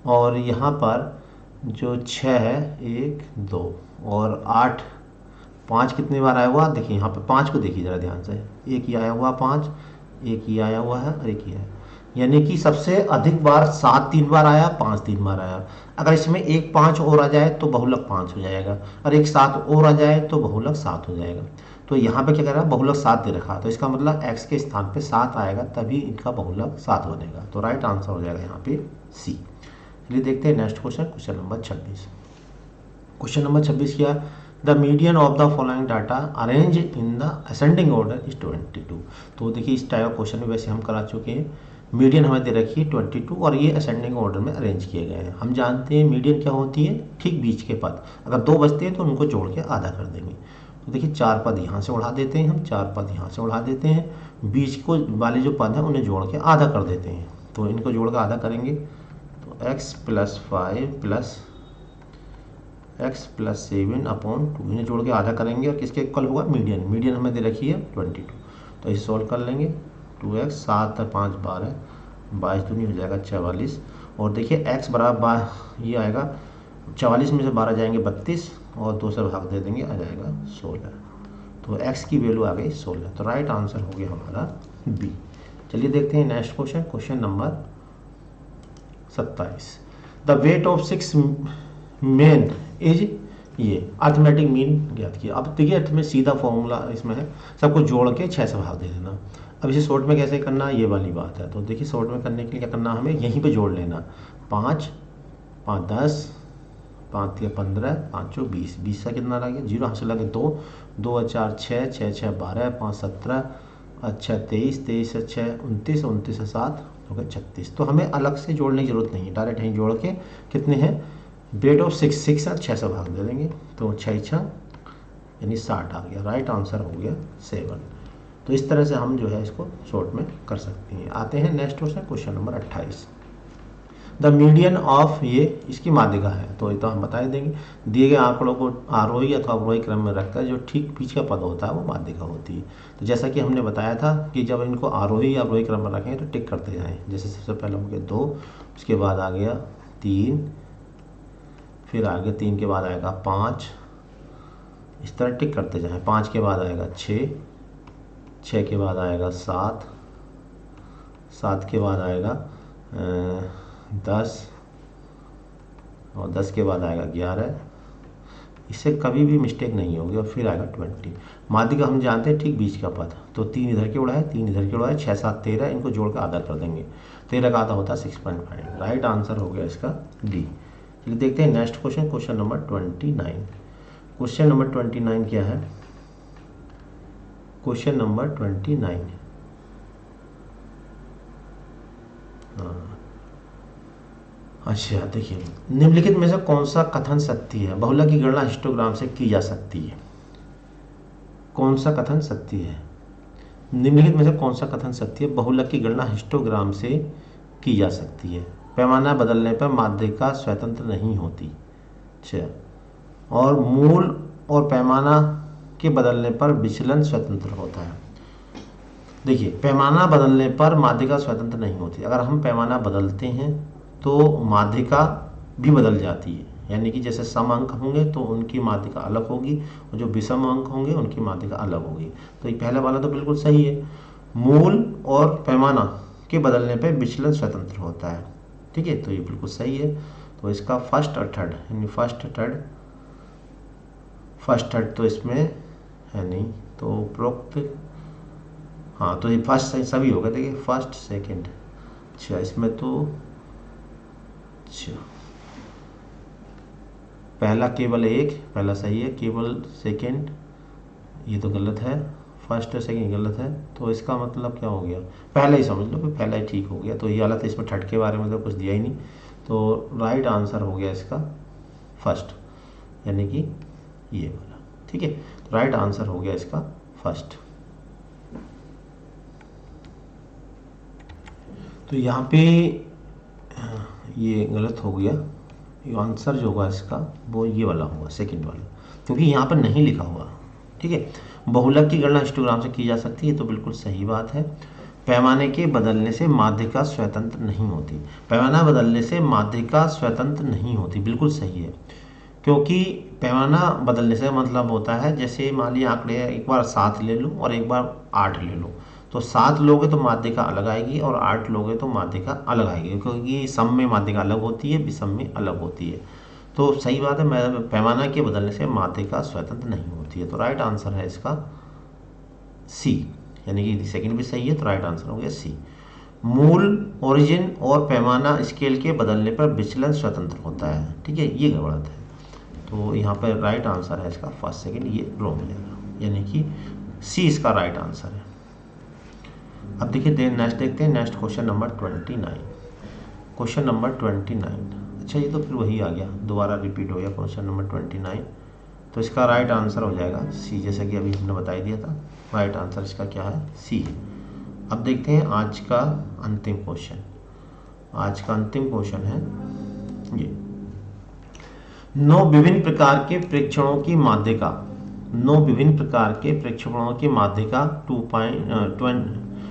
Speaker 1: और यहाँ पर जो 6 है 1 2 और 8 5 कितनी बार आया हुआ, देखिए यहाँ पे 5 को देखिए ज़रा ध्यान से, एक ही आया हुआ 5, एक ही आया हुआ है और एक ही है, यानी कि सबसे अधिक बार 7 3 बार आया, 5 3 बार आया। अगर इसमें एक 5 और आ जाए तो बहुलक 5 हो जाएगा, और एक 7 और आ जाए तो बहुलक 7 हो जाएगा। तो यहाँ पे क्या कर रहा है, बहुलक 7 दे रखा, तो इसका मतलब x के स्थान पे 7 आएगा तभी इनका बहुलक 7 बनेगा। तो राइट आंसर हो जाएगा यहाँ पे सी। चलिए देखते हैं next question, question number 26। Question number 26 क्या, the median of the following data arrange in the ascending order is 22। तो देखिए इस टाइप का क्वेश्चन भी वैसे हम करा चुके हैं। मीडियन हमें दे रखी है 22 और ये असेंडिंग ऑर्डर में अरेंज किए गए हैं। हम जानते हैं मीडियन क्या होती है, ठीक बीच के पद, अगर 2 बचते हैं तो उनको जोड़ के आधा कर देंगे। तो देखिए 4 पद यहाँ से उड़ा देते हैं हम, 4 पद यहाँ से उड़ा देते हैं, बीच को वाले जो पद हैं उन्हें जोड़ के आधा कर देते हैं। तो इनको जोड़ कर आधा करेंगे तो x plus 5 plus x plus 7 upon 2, इन्हें जोड़ के आधा करेंगे और किसके इक्वल होगा, मीडियन। मीडियन हमें दे रखी है 22, तो इसे सॉल्व कर लेंगे। 2x 7 और 5 12, 22 दूनी हो जाएगा 44। और देखिए x बराबर ये आएगा 44 में से 12 जाएंगे 32 और 2 से भाग दे देंगे, आ जाएगा 16। तो x की वैल्यू आ गई 16। तो राइट आंसर हो गया हमारा बी। चलिए देखते हैं next question, question number 27। The weight of 6 main is, ये अर्थमेटिक मीन ज्ञात किया। अब देखिए अर्थ में सीधा फॉर्मूला इसमें है, सबको जोड़ के 6 से भाग दे देना। अब इसे शॉर्ट में कैसे करना, ये वाली बात है। तो देखिए शॉर्ट में करने के लिए क्या करना, हमें यहीं पे जोड़ लेना। 5 5 10, 5 3 15, 5 4 20, 20 से कितना लगे 0, यहाँ से लगे 2 2 4 6 6 6 12, 5 17, अच्छा 23 23 से 6 29, 29 से 7 हो गए 36। तो हमें अलग से जोड़ने की जरूरत नहीं है, डायरेक्ट यहीं जोड़ के कितने हैं, वेट ऑफ 6 6 से भाग दे देंगे। तो 6 6 यानी 60 आ गया। राइट आंसर हो गया 7। तो इस तरह से हम जो है इसको शॉर्ट में कर सकते हैं। आते हैं next question, question number 28। The median of, ये इसकी माध्यिका है, तो ये तो हम बता ही देंगे। दिए गए आंकड़ों को आरोही अथवा अवरोही क्रम में रखकर जो ठीक बीच का पद होता है वो माध्यिका होती है। तो जैसा कि हमने बताया था कि जब इनको आरोही या अवरोही क्रम में रखेंगे तो टिक करते जाएँ। जैसे सबसे पहले हो गया 2, उसके बाद आ गया 3, फिर आगे 3 के बाद आएगा 5, इस तरह टिक करते जाएं। 5 के बाद आएगा 6, 6 के बाद आएगा 7, 7 के बाद आएगा 10 और 10 के बाद आएगा 11। इससे कभी भी मिस्टेक नहीं होगी। और फिर आएगा 20। माध्यिका हम जानते हैं ठीक बीच का पद, तो 3 इधर के उड़ाए, 3 इधर के उड़ाए, 6 7 13, इनको जोड़ कर आधा कर देंगे। 13 का आधा होता है 6.5। राइट आंसर हो गया इसका डी। चलिए देखते हैं next question, question number 29। Question number 29 क्या है? क्वेश्चन नंबर 29, अच्छा देखिए, निम्नलिखित में से कौन सा कथन सत्य है? बहुलक की गणना हिस्टोग्राम से की जा सकती है। कौन सा कथन सत्य है? निम्नलिखित में से कौन सा कथन सत्य है? बहुलक की गणना हिस्टोग्राम से की जा सकती है। पैमाना बदलने पर माध्यिका स्वतंत्र नहीं होती। अच्छा, और मूल और पैमाना के बदलने पर विचलन स्वतंत्र होता है। देखिए, पैमाना बदलने पर माध्यिका स्वतंत्र नहीं होती। अगर हम पैमाना बदलते हैं तो माध्यिका भी बदल जाती है, यानी कि जैसे सम अंक होंगे तो उनकी माध्यिका अलग होगी, और जो विषम अंक होंगे उनकी माध्यिका अलग होगी। तो ये पहला वाला तो बिल्कुल सही है। मूल और पैमाना के बदलने पर विचलन स्वतंत्र होता है। ठीक है, तो ये बिल्कुल सही है। तो इसका फर्स्ट और थर्ड, यानी फर्स्ट थर्ड तो इसमें है नहीं, तो उपरोक्त, हाँ तो ये फर्स्ट सभी होगा। देखिए फर्स्ट सेकंड, अच्छा इसमें तो, अच्छा पहला केवल एक, पहला सही है, केवल सेकंड ये तो गलत है, फर्स्ट और सेकंड गलत है। तो इसका मतलब क्या हो गया? पहला ही समझ लो कि पहला ही ठीक हो गया। तो ये गलत है, इसमें थर्ड के बारे में तो कुछ दिया ही नहीं। तो राइट आंसर हो गया इसका फर्स्ट, यानी कि ये वाला। ठीक है, तो राइट आंसर हो गया इसका फर्स्ट। तो यहाँ पे ये गलत हो गया, ये आंसर जो होगा इसका वो ये वाला होगा, सेकंड वाला, क्योंकि यहाँ पर नहीं लिखा हुआ। ठीक है, बहुलक की गणना हिस्टोग्राम से की जा सकती है, तो बिल्कुल सही बात है। पैमाने के बदलने से माध्यिका स्वतंत्र नहीं होती। पैमाना बदलने से माध्यिका स्वतंत्र नहीं होती, बिल्कुल सही है। क्योंकि पैमाना बदलने से मतलब होता है, जैसे मान लीजिए आंकड़े एक बार 7 ले लो और एक बार 8 ले लो, तो 7 लोगे तो माध्यिका अलग आएगी और 8 लोगे तो माध्यिका अलग आएगी, क्योंकि सम में माध्यिका अलग होती है, विषम में अलग होती है। तो सही बात है, पैमाना के बदलने से माध्यिका स्वतंत्र नहीं होती है। तो राइट आंसर है इसका सी, यानी कि सेकंड भी सही है। तो राइट आंसर हो गया सी। मूल, ओरिजिन और पैमाना स्केल के बदलने पर विचलन स्वतंत्र होता है। ठीक है, ये गड़बड़ है। तो यहाँ पर राइट आंसर है इसका फर्स्ट सेकंड, ये रॉन्ग हो जाएगा, यानी कि सी इसका राइट आंसर है। अब देखिए नेक्स्ट देखते हैं, next question number 29। Question number 29, अच्छा ये तो फिर वही आ गया, दोबारा रिपीट हो गया क्वेश्चन नंबर 29। तो इसका राइट आंसर हो जाएगा सी, जैसा कि अभी हमने बता दिया था। राइट आंसर इसका क्या है? सी। अब देखते हैं आज का अंतिम क्वेश्चन। आज का अंतिम क्वेश्चन है ये, 9 विभिन्न प्रकार के प्रेक्षणों की माध्यिका, 9 विभिन्न प्रकार के प्रेक्षणों की माध्यिका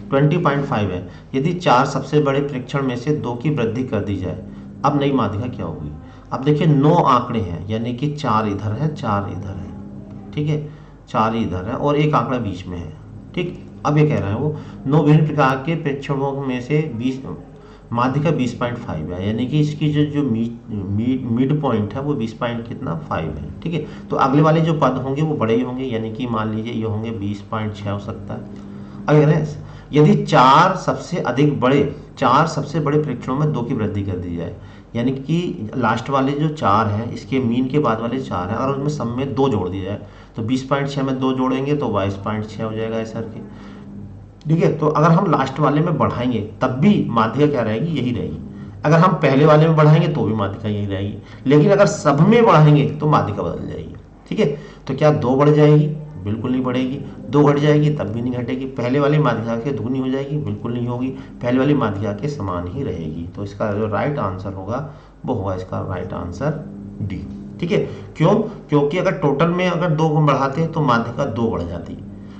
Speaker 1: 20.5 है। यदि 4 सबसे बड़े प्रेक्षण में से 2 की वृद्धि कर दी जाए, अब नई माध्यिका क्या होगी? अब देखिए 9 आंकड़े हैं, यानी कि 4 इधर है, 4 इधर है। ठीक है, 4 इधर है और एक आंकड़ा बीच में है। ठीक, अब ये कह रहा है वो 9 विभिन्न प्रकार के प्रेक्षणों में से 20 माध्यिका 20.5 है, यानी कि इसकी जो मिड पॉइंट है वो 20.5 है। ठीक है, तो अगले वाले जो पद होंगे वो बड़े ही होंगे, यानी कि मान लीजिए ये होंगे 20.6 हो सकता है। अगर यदि 4 सबसे बड़े प्रेक्षणों में 2 की वृद्धि कर दी जाए, यानी कि लास्ट वाले जो 4 हैं, इसके मीन के बाद वाले 4 हैं, और उनमें सब में 2 जोड़ दिया जाए, तो 20.6 में 2 जोड़ेंगे तो 22.6 हो जाएगा ऐसा करके। ठीक है, तो अगर हम लास्ट वाले में बढ़ाएंगे तब भी माध्यिका क्या रहेगी? यही रहेगी। अगर हम पहले वाले में बढ़ाएंगे तो भी माध्यिका यही रहेगी, लेकिन अगर सब में बढ़ाएंगे तो माध्यिका बदल जाएगी। ठीक है, तो क्या 2 बढ़ जाएगी? बिल्कुल नहीं बढ़ेगी। 2 घट जाएगी तब भी नहीं घटेगी। पहले वाली माध्यिका के दुगनी हो जाएगी? बिल्कुल नहीं होगी, पहले वाली माध्यिका के समान ही रहेगी। तो इसका जो राइट आंसर होगा वो होगा इसका राइट आंसर डी। ठीक है, क्यों? क्योंकि अगर टोटल में अगर 2 बढ़ाते हैं तो माध्यिका 2 बढ़ जाती,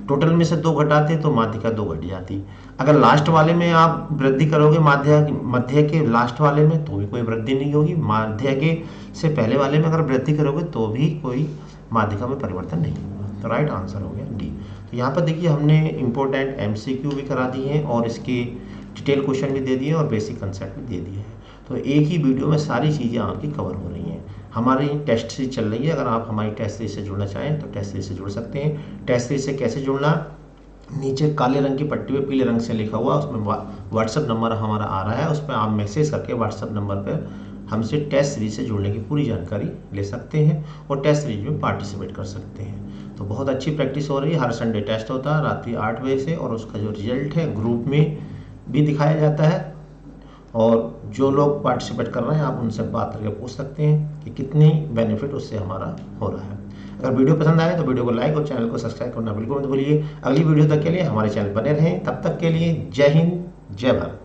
Speaker 1: टोटल में से 2 घटाते तो माध्यिका 2 घट जाती। अगर लास्ट वाले में आप वृद्धि करोगे मध्य के लास्ट वाले में तो भी कोई वृद्धि नहीं होगी, मध्य के से पहले वाले में अगर वृद्धि करोगे तो भी कोई माध्यिका में परिवर्तन नहीं होगा। तो राइट आंसर हो गया डी। तो यहाँ पर देखिए हमने इंपॉर्टेंट एमसीक्यू भी करा दिए हैं और इसके डिटेल क्वेश्चन भी दे दिए और बेसिक कंसेप्ट भी दे दिए हैं। तो एक ही वीडियो में सारी चीज़ें आपकी कवर हो रही हैं। हमारी टेस्ट सीरीज चल रही है, अगर आप हमारी टेस्ट सीरीज से जुड़ना चाहें तो टेस्ट सीरीज से जुड़ सकते हैं। टेस्ट सीरीज से कैसे जुड़ना, नीचे काले रंग की पट्टी पे पीले रंग से लिखा हुआ, उसमें व्हाट्सएप नंबर हमारा आ रहा है, उस पर आप मैसेज करके व्हाट्सएप नंबर पर हमसे टेस्ट सीरीज से जुड़ने की पूरी जानकारी ले सकते हैं और टेस्ट सीरीज में पार्टिसिपेट कर सकते हैं। तो बहुत अच्छी प्रैक्टिस हो रही है। हर संडे टेस्ट होता है रात्रि 8 बजे से, और उसका जो रिजल्ट है ग्रुप में भी दिखाया जाता है, और जो लोग पार्टिसिपेट कर रहे हैं आप उनसे बात करके पूछ सकते हैं कि कितनी बेनिफिट उससे हमारा हो रहा है। अगर वीडियो पसंद आए तो वीडियो को लाइक और चैनल को सब्सक्राइब करना बिल्कुल मत भूलिए। अगली वीडियो तक के लिए हमारे चैनल बने रहें। तब तक के लिए जय हिंद, जय भारत।